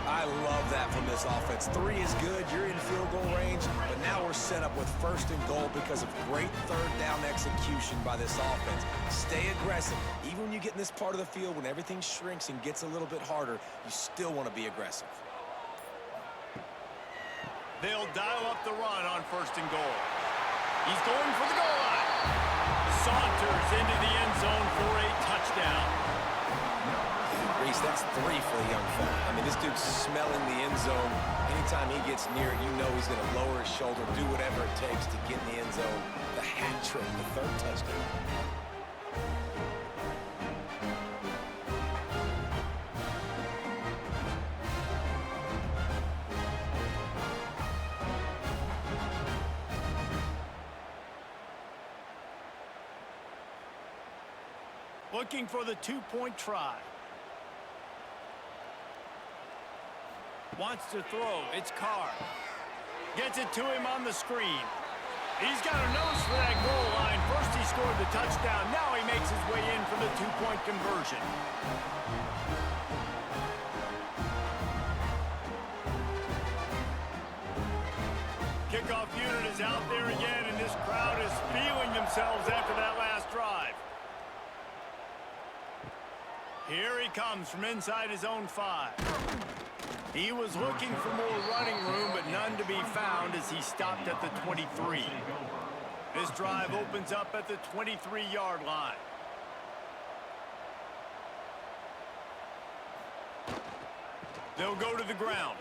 I love that from this offense. 3 is good, you're in field goal range, but now we're set up with 1st and goal because of great 3rd down execution by this offense. Stay aggressive. Even when you get in this part of the field, when everything shrinks and gets a little bit harder, you still want to be aggressive. They'll dial up the run on 1st and goal. He's going for the goal line. Saunters into the end zone for a touchdown. Reese, that's 3 for the young fella. I mean, this dude's smelling the end zone. Anytime he gets near it, you know he's going to lower his shoulder, do whatever it takes to get in the end zone. The hat trick, the 3rd touchdown. Looking for the 2-point try. Wants to throw. It's Carr. Gets it to him on the screen. He's got a nose for that goal line. First he scored the touchdown. Now he makes his way in for the 2-point conversion. Kickoff unit is out there again, and this crowd is feeling themselves after that last drive. Here he comes from inside his own 5. He was looking for more running room, but none to be found as he stopped at the 23. This drive opens up at the 23-yard line. They'll go to the ground.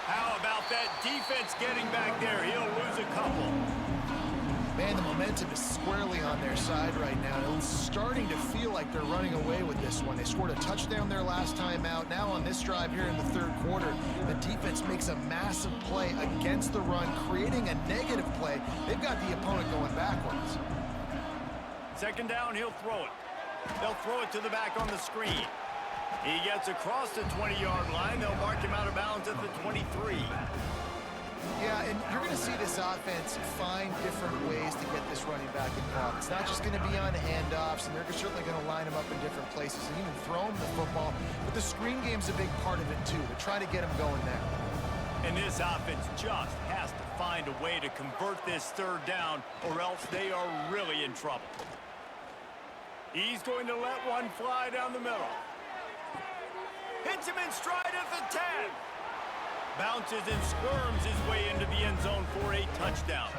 How about that defense getting back there? He'll lose a couple. Man, the momentum is squarely on their side right now. It's starting to feel like they're running away with this one. They scored a touchdown their last time out. Now on this drive here in the third quarter, the defense makes a massive play against the run, creating a negative play. They've got the opponent going backwards. Second down, he'll throw it. They'll throw it to the back on the screen. He gets across the 20-yard line. They'll mark him out of bounds at the 23. Yeah, and you're going to see this offense find different ways to get this running back involved. It's not just going to be on handoffs, and they're certainly going to line him up in different places and even throw him the football. But the screen game's a big part of it, too. They're trying to get him going there. And this offense just has to find a way to convert this third down, or else they are really in trouble. He's going to let one fly down the middle. Hits him in stride at the 10. Bounces and squirms his way into the end zone for a touchdown.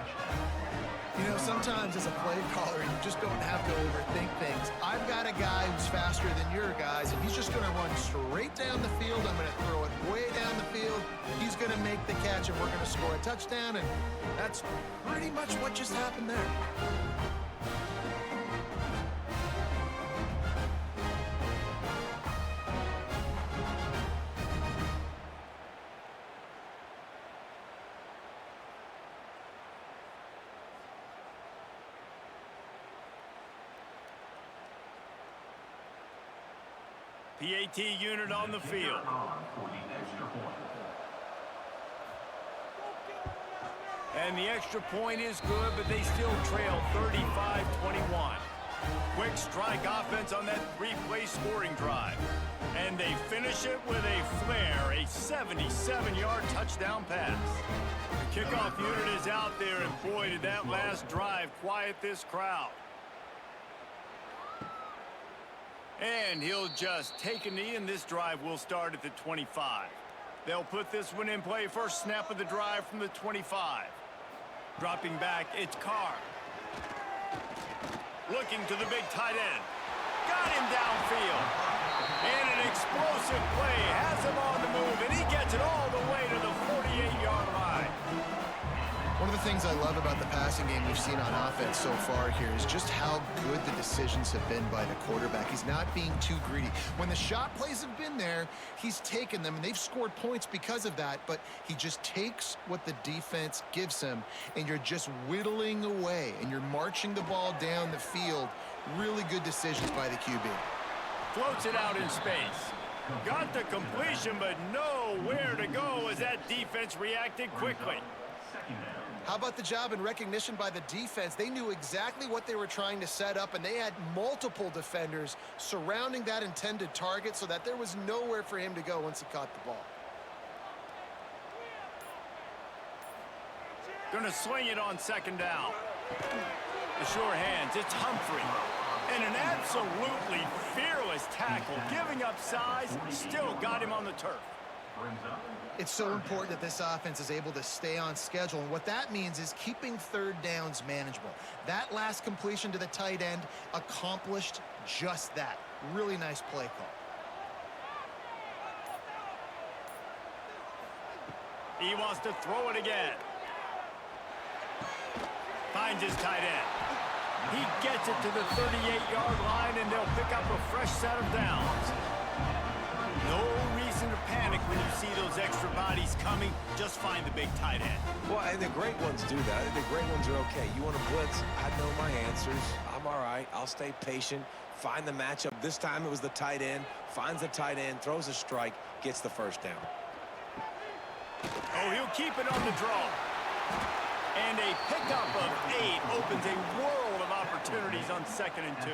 You know, sometimes as a play caller, you just don't have to overthink things. I've got a guy who's faster than your guys, and he's just going to run straight down the field. I'm going to throw it way down the field. He's going to make the catch, and we're going to score a touchdown, and that's pretty much what just happened there. PAT unit on the field. And the extra point is good, but they still trail 35-21. Quick strike offense on that three-play scoring drive. And they finish it with a flair, a 77-yard touchdown pass. The kickoff unit is out there, and boy, did that last drive quiet this crowd. And he'll just take a knee, and this drive will start at the 25. They'll put this one in play. First snap of the drive from the 25. Dropping back, it's Carr. Looking to the big tight end. Got him downfield. And an explosive play. Has him on the move, and he gets it all the way to the 48-yard line. One of the things I love about the passing game we've seen on offense so far here is just how good the decisions have been by the quarterback. He's not being too greedy. When the shot plays have been there, he's taken them, and they've scored points because of that, but he just takes what the defense gives him, and you're just whittling away, and you're marching the ball down the field. Really good decisions by the QB. Floats it out in space. Got the completion, but nowhere to go as that defense reacted quickly. How about the job and recognition by the defense? They knew exactly what they were trying to set up, and they had multiple defenders surrounding that intended target so that there was nowhere for him to go once he caught the ball. Gonna swing it on second down. The sure hands, it's Humphrey. And an absolutely fearless tackle, giving up size, still got him on the turf. It's so important that this offense is able to stay on schedule, and what that means is keeping third downs manageable. That last completion to the tight end accomplished just that. Really nice play call. He wants to throw it again. Finds his tight end. He gets it to the 38-yard line, and they'll pick up a fresh set of downs. No reason to panic when you see those extra bodies coming. Just find the big tight end. Well, and the great ones do that. The great ones are okay. You want to blitz, I know my answers. I'm all right. I'll stay patient, find the matchup. This time it was the tight end. Finds the tight end, throws a strike, gets the first down. Oh, he'll keep it on the draw. And a pickup of 8 opens a world of opportunities on 2nd and 2.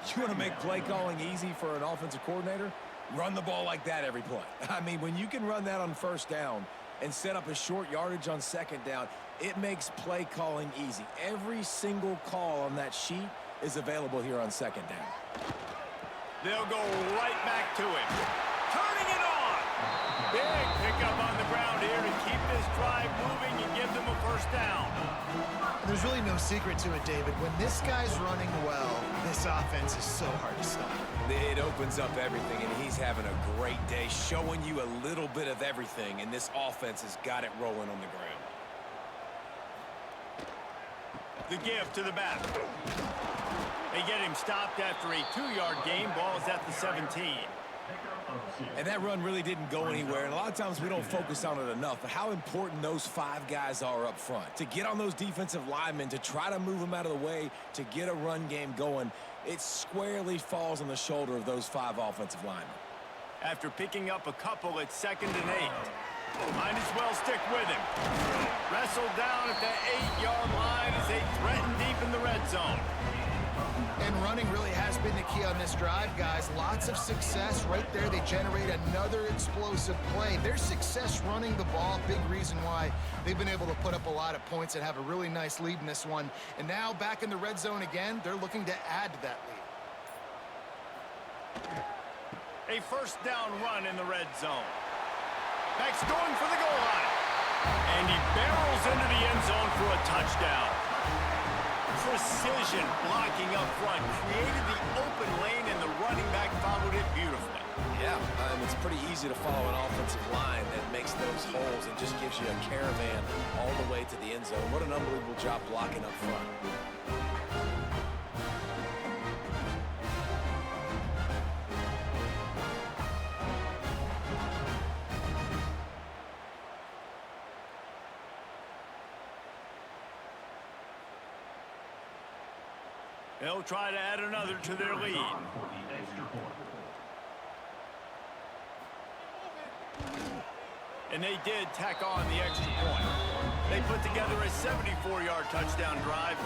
You want to make play calling easy for an offensive coordinator? Run the ball like that every play. I mean, when you can run that on first down, and set up a short yardage on second down, it makes play calling easy. Every single call on that sheet is available here on second down. They'll go right back to him. Turning it on. Big pickup on the ground here to keep this drive moving and give them a first down. There's really no secret to it, David. When this guy's running well, this offense is so hard to stop. It opens up everything, and he's having a great day, showing you a little bit of everything, and this offense has got it rolling on the ground. The give to the back. They get him stopped after a 2-yard gain. Ball is at the 17. And that run really didn't go anywhere, and a lot of times we don't focus on it enough, but how important those 5 guys are up front. To get on those defensive linemen, to try to move them out of the way, to get a run game going, it squarely falls on the shoulder of those 5 offensive linemen. After picking up a couple at 2nd and 8. Might as well stick with him. Wrestled down at the 8-yard line as they threaten deep in the red zone. And running really has been the key on this drive, guys. Lots of success right there. They generate another explosive play. Their success running the ball, big reason why they've been able to put up a lot of points and have a really nice lead in this one. And now back in the red zone again, they're looking to add to that lead. A first down run in the red zone. Max going for the goal line. And he barrels into the end zone for a touchdown. Precision blocking up front created the open lane, and the running back followed it beautifully. Yeah, it's pretty easy to follow an offensive line that makes those holes and just gives you a caravan all the way to the end zone. What an unbelievable job blocking up front. They'll try to add another to their lead. And they did tack on the extra point. They put together a 74-yard touchdown drive,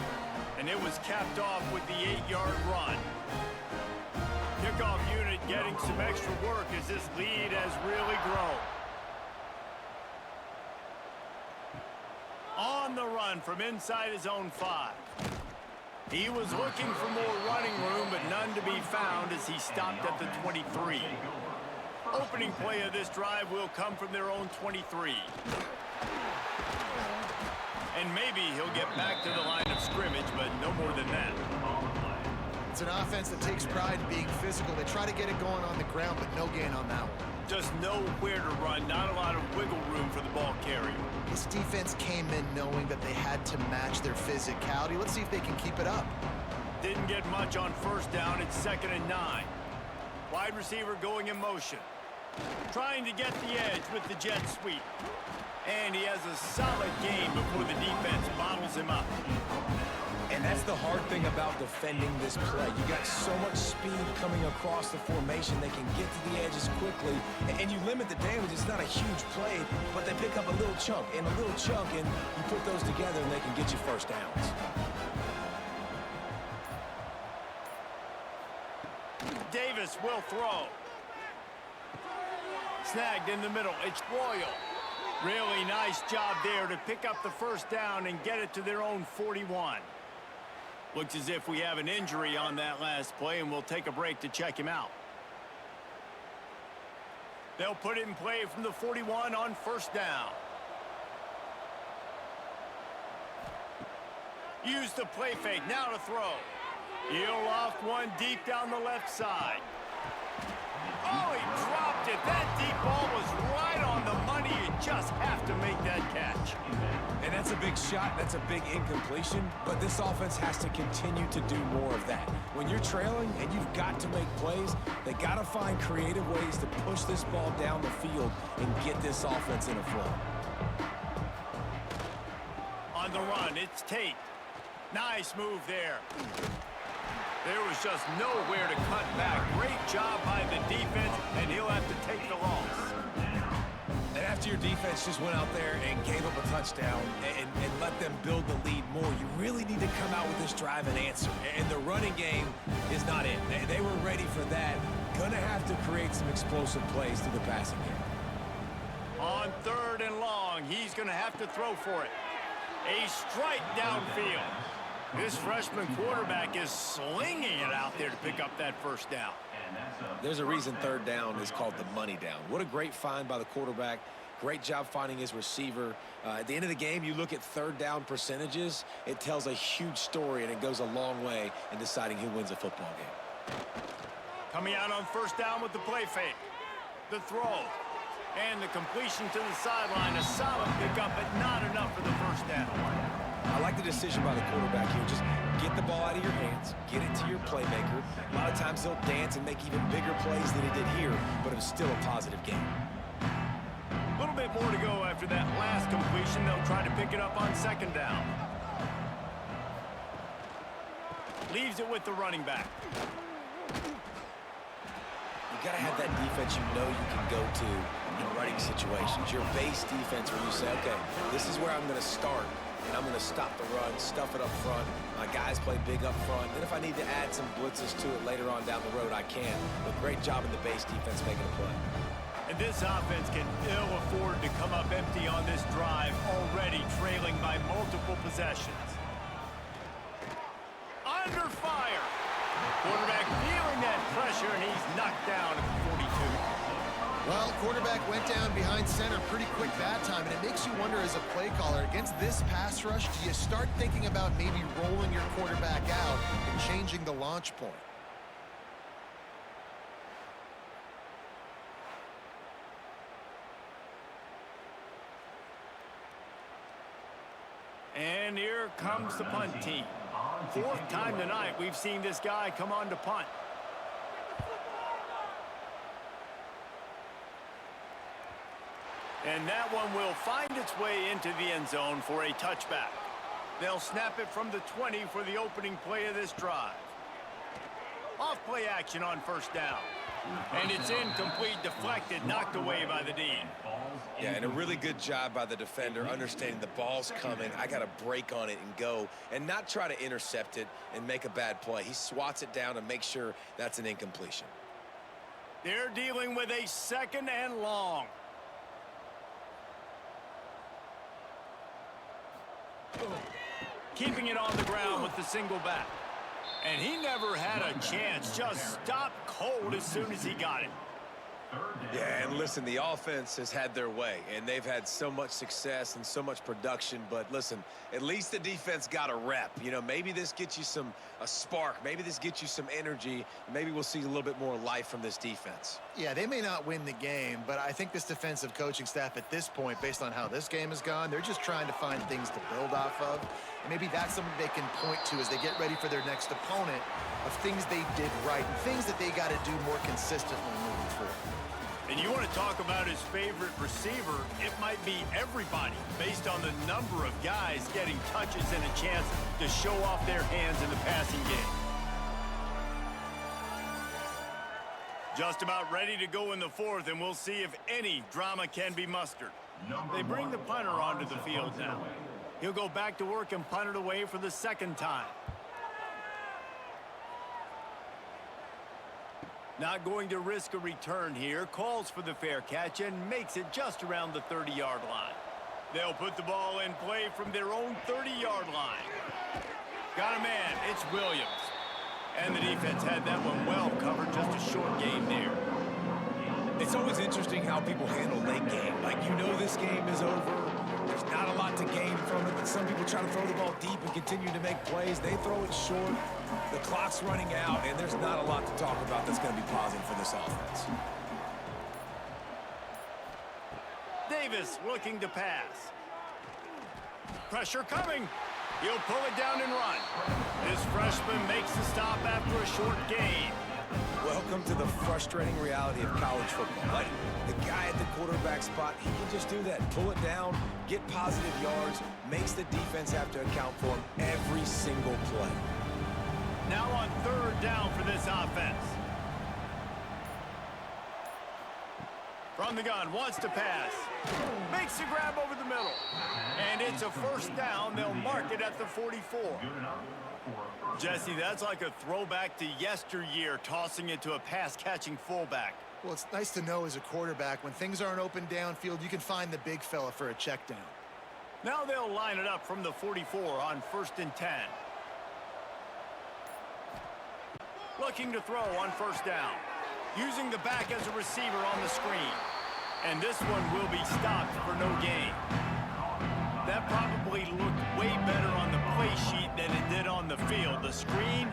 and it was capped off with the 8-yard run. Kickoff unit getting some extra work as this lead has really grown. On the run from inside his own 5. He was looking for more running room, but none to be found as he stopped at the 23. Opening play of this drive will come from their own 23. And maybe he'll get back to the line of scrimmage, but no more than that. It's an offense that takes pride in being physical. They try to get it going on the ground, but no gain on that one. Just know where to run, not a lot of wiggle room for the ball carrier. This defense came in knowing that they had to match their physicality. Let's see if they can keep it up. Didn't get much on first down. It's 2nd and 9. Wide receiver going in motion. Trying to get the edge with the jet sweep. And he has a solid gain before the defense bottles him up. And that's the hard thing about defending this play. You got so much speed coming across the formation. They can get to the edges quickly, and you limit the damage. It's not a huge play, but they pick up a little chunk, and you put those together, and they can get you first downs. Davis will throw. Snagged in the middle. It's Royal. Really nice job there to pick up the first down and get it to their own 41. Looks as if we have an injury on that last play, and we'll take a break to check him out. They'll put it in play from the 41 on first down. Use the play fake. Now to throw. He'll loft one deep down the left side. Oh, he dropped it. That deep ball was right on the money. You just have to make that catch. And that's a big shot. That's a big incompletion. But this offense has to continue to do more of that. When you're trailing and you've got to make plays, they got to find creative ways to push this ball down the field and get this offense in a flow. On the run, it's Tate. Nice move there. There was just nowhere to cut back. Great job by the defense, and he'll have to take the loss. And after your defense just went out there and gave up a touchdown and let them build the lead more, you really need to come out with this drive and answer. And the running game is not it. They were ready for that. Gonna have to create some explosive plays through the passing game. On 3rd and long, long. He's going to have to throw for it. A strike downfield. This freshman quarterback is slinging it out there to pick up that first down. There's a reason third down is called the money down. What a great find by the quarterback. Great job finding his receiver. At the end of the game, you look at third down percentages. It tells a huge story, and it goes a long way in deciding who wins a football game. Coming out on first down with the play fake. The throw. And the completion to the sideline. A solid pickup, but not enough for the first down. I like the decision by the quarterback here. Just get the ball out of your hands, get it to your playmaker. A lot of times he'll dance and make even bigger plays than he did here, but it was still a positive game. A little bit more to go after that last completion. They'll try to pick it up on second down. Leaves it with the running back. You got to have that defense you know you can go to in running situations. Your base defense where you say, okay, this is where I'm going to start. And I'm going to stop the run, stuff it up front. My guys play big up front. Then if I need to add some blitzes to it later on down the road, I can. But great job in the base defense making a play. And this offense can ill afford to come up empty on this drive, already trailing by multiple possessions. Under fire. Quarterback feeling that pressure, and he's knocked down at the 42. Well, quarterback went down behind center pretty quick that time, and it makes you wonder as a play caller, against this pass rush, do you start thinking about maybe rolling your quarterback out and changing the launch point? And here comes the punt team. Fourth time tonight we've seen this guy come on to punt. And that one will find its way into the end zone for a touchback. They'll snap it from the 20 for the opening play of this drive. Off play action on first down. And it's incomplete, deflected, knocked away by the D. Yeah, and a really good job by the defender understanding the ball's coming. I got to break on it and go and not try to intercept it and make a bad play. He swats it down and makes sure that's an incompletion. They're dealing with a second and long. Keeping it on the ground with the single back. And he never had a chance. Just stopped cold as soon as he got it. Yeah, and listen, the offense has had their way, and they've had so much success and so much production. But listen, at least the defense got a rep. You know, maybe this gets you a spark. Maybe this gets you some energy. Maybe we'll see a little bit more life from this defense. Yeah, they may not win the game, but I think this defensive coaching staff at this point, based on how this game has gone, they're just trying to find things to build off of. And maybe that's something they can point to as they get ready for their next opponent, of things they did right and things that they got to do more consistently moving forward. And you want to talk about his favorite receiver, it might be everybody based on the number of guys getting touches and a chance to show off their hands in the passing game. Just about ready to go in the fourth, and we'll see if any drama can be mustered. They bring the punter onto the field now. He'll go back to work and punt it away for the second time. Not going to risk a return here. Calls for the fair catch and makes it just around the 30-yard line. They'll put the ball in play from their own 30-yard line. Got a man. It's Williams. And the defense had that one well covered. Just a short game there. It's always interesting how people handle late game. Like, you know this game is over. There's not a lot to gain from it, but some people try to throw the ball deep and continue to make plays. They throw it short. The clock's running out, and there's not a lot to talk about that's going to be positive for this offense. Davis looking to pass. Pressure coming. He'll pull it down and run. This freshman makes the stop after a short gain. Welcome to the frustrating reality of college football. Like, the guy at the quarterback spot, he can just do that. Pull it down, get positive yards, makes the defense have to account for him every single play. Now on third down for this offense. From the gun, wants to pass. Makes the grab over the middle. And it's a first down. They'll mark it at the 44. Good enough for Jesse, that's like a throwback to yesteryear, tossing it to a pass-catching fullback. Well, it's nice to know as a quarterback, when things aren't open downfield, you can find the big fella for a check down. Now they'll line it up from the 44 on 1st and 10. Looking to throw on 1st down. Using the back as a receiver on the screen. And this one will be stopped for no gain. That probably looked way better on the play sheet than it did on the field. The screen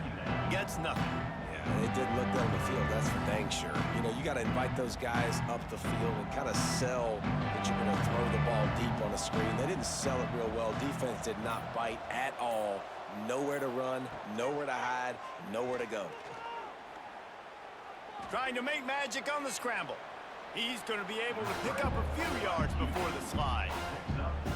gets nothing. Yeah, it didn't look good on the field, that's for dang sure. You know, you got to invite those guys up the field and kind of sell that you're going to throw the ball deep on the screen. They didn't sell it real well. Defense did not bite at all. Nowhere to run, nowhere to hide, nowhere to go. Trying to make magic on the scramble. He's going to be able to pick up a few yards before the slide.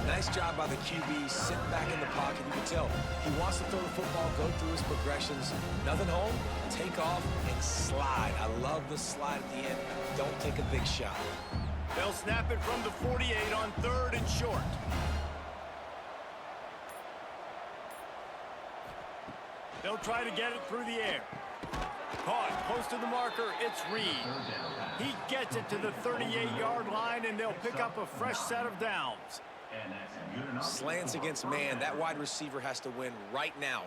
Nice job by the QB, sitting back in the pocket. You can tell he wants to throw the football, go through his progressions. Nothing home, take off, and slide. I love the slide at the end. Don't take a big shot. They'll snap it from the 48 on 3rd and short. They'll try to get it through the air. Caught close to the marker, it's Reed. He gets it to the 38-yard line, and they'll pick up a fresh set of downs. Slants against man. That wide receiver has to win right now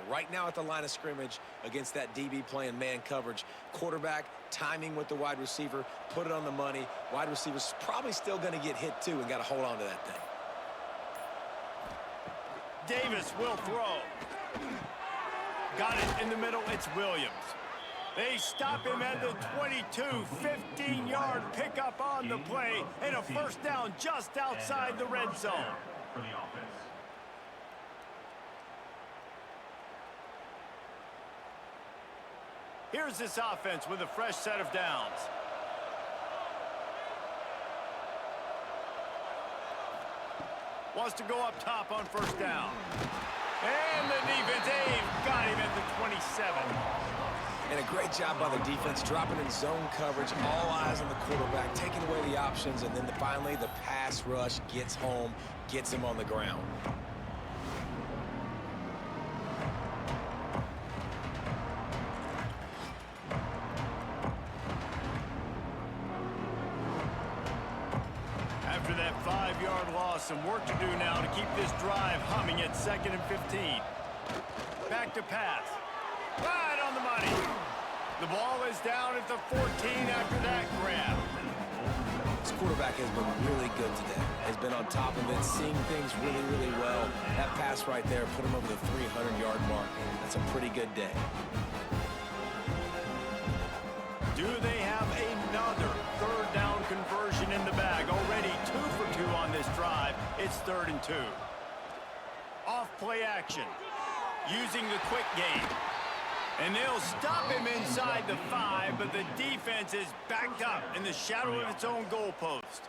at the line of scrimmage against that DB playing man coverage. Quarterback, timing with the wide receiver, put it on the money. Wide receiver's probably still going to get hit too and got to hold on to that thing. Davis will throw. Got it in the middle, it's Williams. They stop him at the 22, 15-yard pickup on the play, and a 1st down just outside the red zone. For the offense. Here's this offense with a fresh set of downs. Wants to go up top on 1st down. And the defense, they've got him at the 27. And a great job by the defense, dropping in zone coverage, all eyes on the quarterback, taking away the options, and then finally the pass rush gets home, gets him on the ground. After that 5-yard loss, some work to do now to keep this drive humming at 2nd and 15. Back to pass. Right on the money. The ball is down at the 14 after that grab. This quarterback has been really good today. Has been on top of it, seeing things really, really well. That pass right there put him over the 300-yard mark. That's a pretty good day. Do they have another 3rd down conversion in the bag? Already 2 for 2 on this drive. It's 3rd and 2. Off play action. Using the quick game. And they'll stop him inside the 5, but the defense is backed up in the shadow of its own goalpost.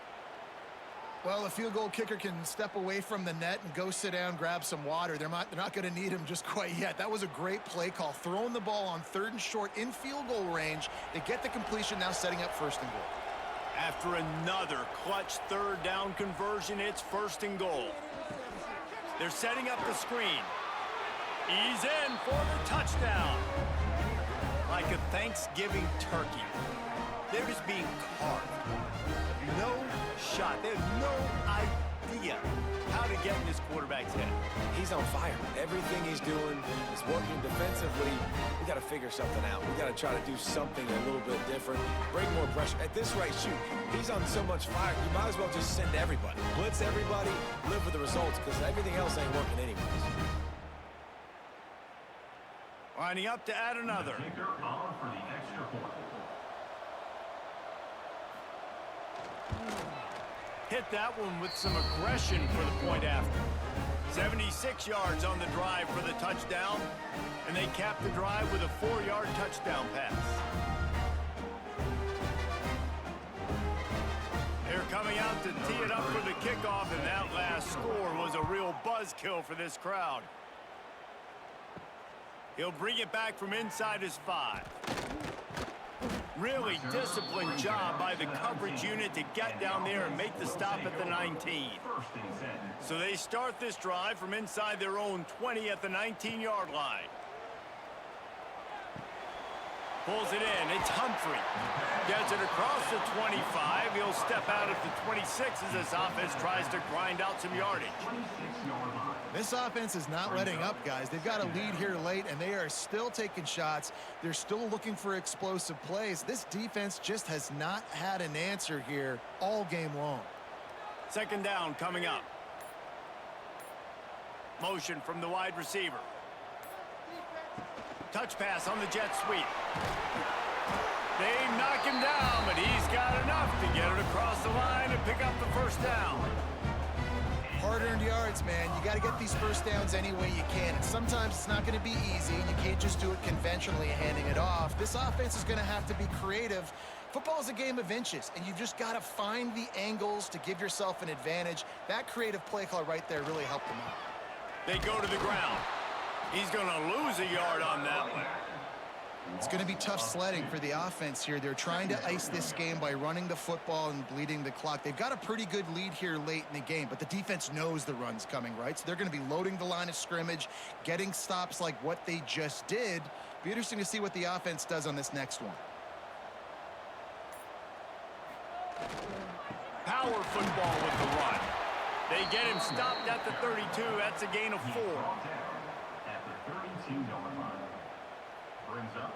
Well, a field goal kicker can step away from the net and go sit down, grab some water. They're not going to need him just quite yet. That was a great play call. Throwing the ball on 3rd and short in field goal range. They get the completion, now setting up 1st and goal. After another clutch 3rd down conversion, it's 1st and goal. They're setting up the screen. He's in for the touchdown. Like a Thanksgiving turkey. They're just being carved. No shot. They have no idea how to get in this quarterback's head. He's on fire. Everything he's doing is working defensively. We got to figure something out. We got to try to do something a little bit different. Bring more pressure. At this rate, shoot, he's on so much fire, you might as well just send everybody. Blitz everybody, live with the results, because everything else ain't working anyways. Lining up to add another. Kicker on for the extra point. Hit that one with some aggression for the point after. 76 yards on the drive for the touchdown, and they cap the drive with a 4-yard touchdown pass. They're coming out to tee it up for the kickoff, and that last score was a real buzzkill for this crowd. He'll bring it back from inside his 5. Really disciplined job by the coverage unit to get down there and make the stop at the 19. So they start this drive from inside their own 20 at the 19-yard line. Pulls it in. It's Humphrey. Gets it across the 25. He'll step out at the 26 as this offense tries to grind out some yardage. This offense is not letting up, guys. They've got a lead here late, and they are still taking shots. They're still looking for explosive plays. This defense just has not had an answer here all game long. Second down coming up. Motion from the wide receiver. Touch pass on the jet sweep. They knock him down, but he's got enough to get it across the line and pick up the first down. Hard-earned yards, man. You got to get these first downs any way you can. And sometimes it's not going to be easy, and you can't just do it conventionally handing it off. This offense is going to have to be creative. Football is a game of inches, and you've just got to find the angles to give yourself an advantage. That creative play call right there really helped them out. They go to the ground. He's going to lose a yard on that one. It's going to be tough sledding for the offense here. They're trying to ice this game by running the football and bleeding the clock. They've got a pretty good lead here late in the game, but the defense knows the run's coming, right? So they're going to be loading the line of scrimmage, getting stops like what they just did. Be interesting to see what the offense does on this next one. Power football with the run. They get him stopped at the 32. That's a gain of 4. At the 32-yard line. Brings up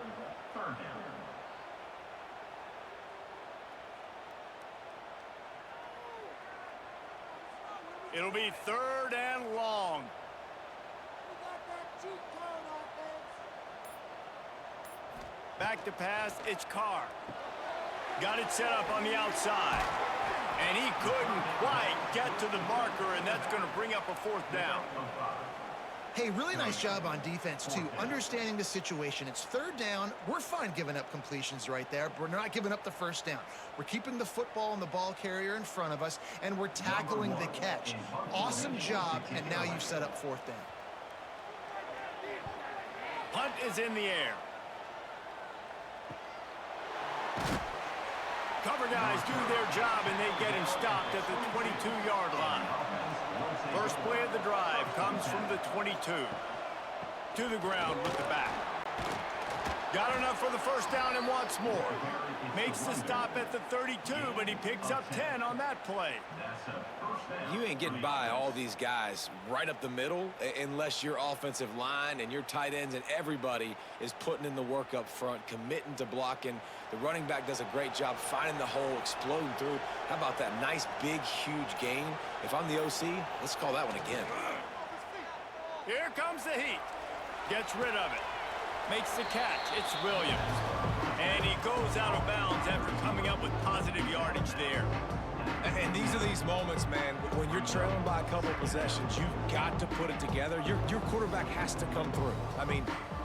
third down. It'll be third and long. Back to pass, it's Carr. Got it set up on the outside. And he couldn't quite get to the marker, and that's going to bring up a fourth down. Hey, really nice job on defense, too, understanding the situation. It's third down. We're fine giving up completions right there, but we're not giving up the first down. We're keeping the football and the ball carrier in front of us, and we're tackling the catch. Awesome job, and now you've set up fourth down. Punt is in the air. Cover guys do their job, and they get him stopped at the 22-yard line. First play of the drive comes from the 22. To the ground with the back. Got enough for the first down and wants more. Makes the stop at the 32, but he picks up 10 on that play. You ain't getting by all these guys right up the middle unless your offensive line and your tight ends and everybody is putting in the work up front, committing to blocking. The running back does a great job finding the hole, exploding through. How about that nice, big, huge gain? If I'm the OC, let's call that one again. Here comes the heat. Gets rid of it. Makes the catch. It's Williams. And he goes out of bounds after coming up with positive yardage there. And these are these moments, man, when you're trailing by a couple of possessions, you've got to put it together. Your quarterback has to come through. I mean,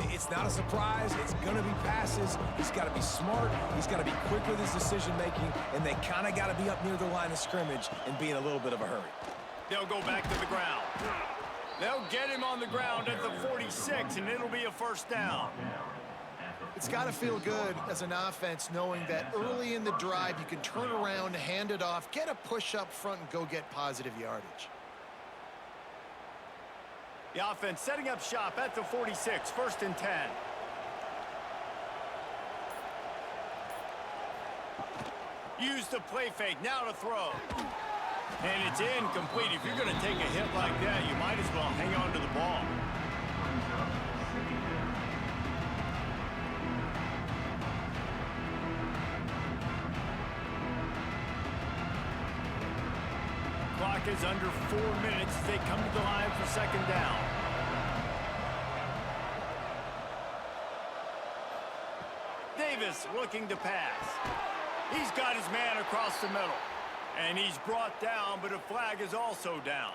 it's not a surprise. It's going to be passes. He's got to be smart. He's got to be quick with his decision-making, and they kind of got to be up near the line of scrimmage and be in a little bit of a hurry. They'll go back to the ground. They'll get him on the ground at the 46, and it'll be a first down. It's got to feel good as an offense knowing that early in the drive you can turn around, hand it off, get a push up front, and go get positive yardage. The offense setting up shop at the 46, first and 10. Use the play fake, now to throw. And it's incomplete. If you're going to take a hit like that, you might as well hang on to the ball. Clock is under 4 minutes as they come to the line for second down. Davis looking to pass. He's got his man across the middle. And he's brought down, but a flag is also down.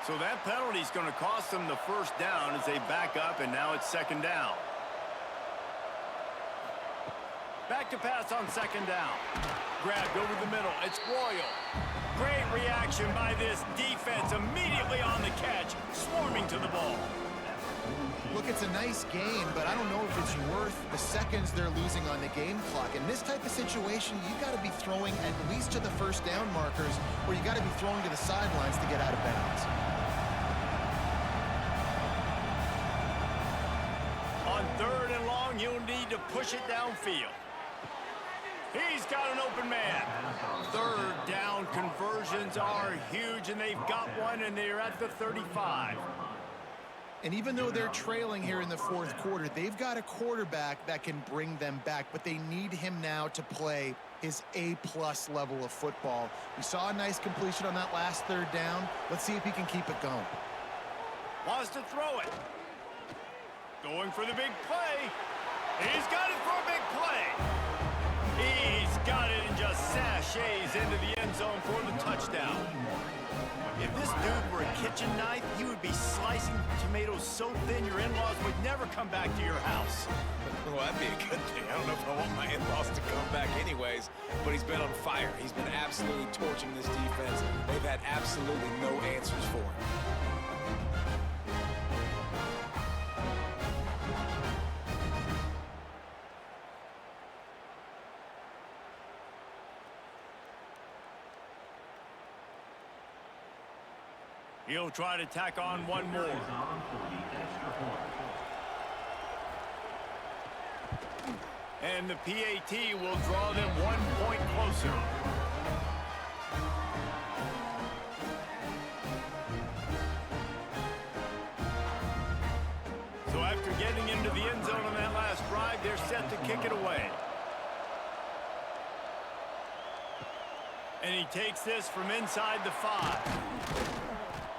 So that penalty is going to cost them the first down as they back up, and now it's second down. Back to pass on second down. Grabbed over the middle. It's Royal. Great reaction by this defense. Immediately on the catch. Swarming to the ball. Look, it's a nice game, but I don't know if it's worth the seconds they're losing on the game clock. In this type of situation, you got to be throwing at least to the first down markers, or you got to be throwing to the sidelines to get out of bounds. On 3rd and long, you'll need to push it downfield. He's got an open man. 3rd down conversions are huge, and they've got one, and they're at the 35. And even though they're trailing here in the 4th quarter, they've got a quarterback that can bring them back, but they need him now to play his A-plus level of football. We saw a nice completion on that last 3rd down. Let's see if he can keep it going. Wants to throw it. Going for the big play. He's got it for a big play. He's got it and just sashays into the end zone for the touchdown. If this dude were a kitchen knife, he would be slicing tomatoes so thin your in-laws would never come back to your house. Well, that'd be a good thing. I don't know if I want my in-laws to come back anyways, but he's been on fire. He's been absolutely torching this defense. They've had absolutely no answers for him. He'll try to tack on one more. And the PAT will draw them 1 point closer. So after getting into the end zone on that last drive, they're set to kick it away. And he takes this from inside the 5.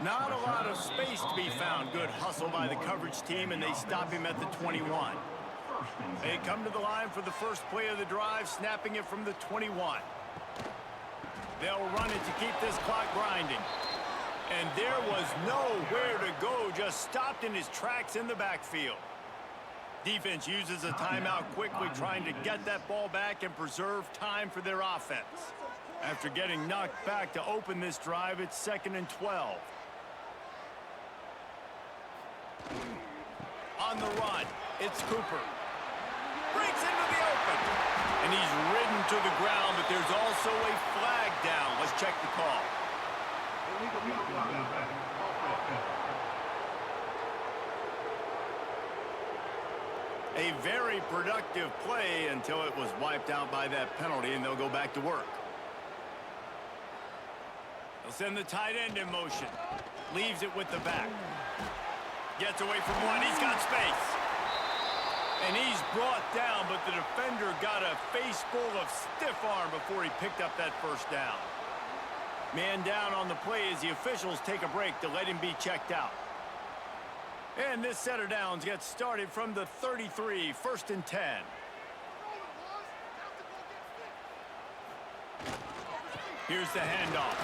Not a lot of space to be found. Good hustle by the coverage team, and they stop him at the 21. They come to the line for the first play of the drive, snapping it from the 21. They'll run it to keep this clock grinding. And there was nowhere to go, just stopped in his tracks in the backfield. Defense uses a timeout quickly, trying to get that ball back and preserve time for their offense. After getting knocked back to open this drive, it's 2nd and 12. On the run, it's Cooper. Breaks into the open. And he's ridden to the ground, but there's also a flag down. Let's check the call. A very productive play until it was wiped out by that penalty, and they'll go back to work. They'll send the tight end in motion. Leaves it with the back. Gets away from one. He's got space. And he's brought down, but the defender got a face full of stiff arm before he picked up that first down. Man down on the play as the officials take a break to let him be checked out. And this set of downs gets started from the 33, 1st and 10. Here's the handoff.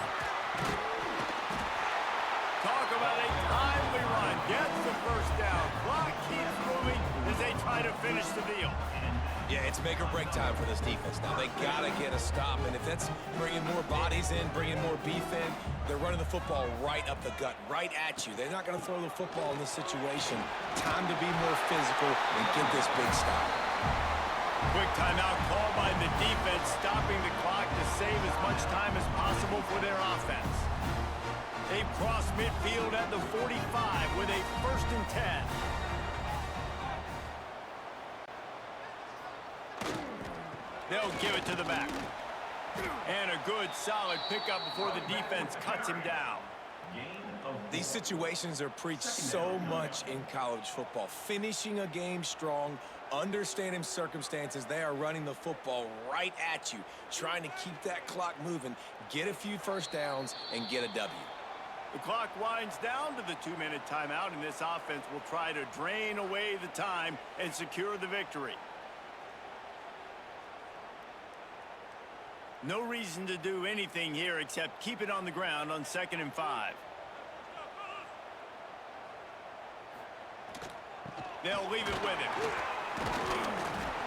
Talk about a timely run. Gets the first down. Clock keeps moving as they try to finish the deal. Yeah, it's make or break time for this defense. Now, they got to get a stop, and if that's bringing more bodies in, bringing more beef in, they're running the football right up the gut, right at you. They're not going to throw the football in this situation. Time to be more physical and get this big stop. Quick timeout call by the defense, stopping the clock to save as much time as possible for their offense. They've crossed midfield at the 45 with a 1st and 10. They'll give it to the back. And a good, solid pickup before the defense cuts him down. These situations are preached so much in college football. Finishing a game strong, understanding circumstances. They are running the football right at you, trying to keep that clock moving, get a few first downs, and get a W. The clock winds down to the 2-minute timeout, and this offense will try to drain away the time and secure the victory. No reason to do anything here except keep it on the ground on 2nd and 5. They'll leave it with him.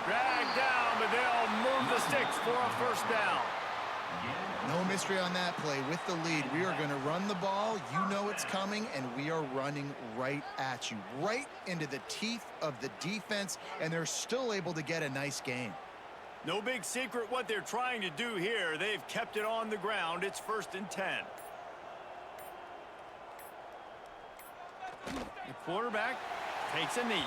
Dragged down, but they'll move the sticks for a first down. No mystery on that play. With the lead, we are going to run the ball. You know it's coming, and we are running right at you, right into the teeth of the defense, and they're still able to get a nice game. No big secret what they're trying to do here. They've kept it on the ground. It's 1st and 10. The quarterback takes a knee.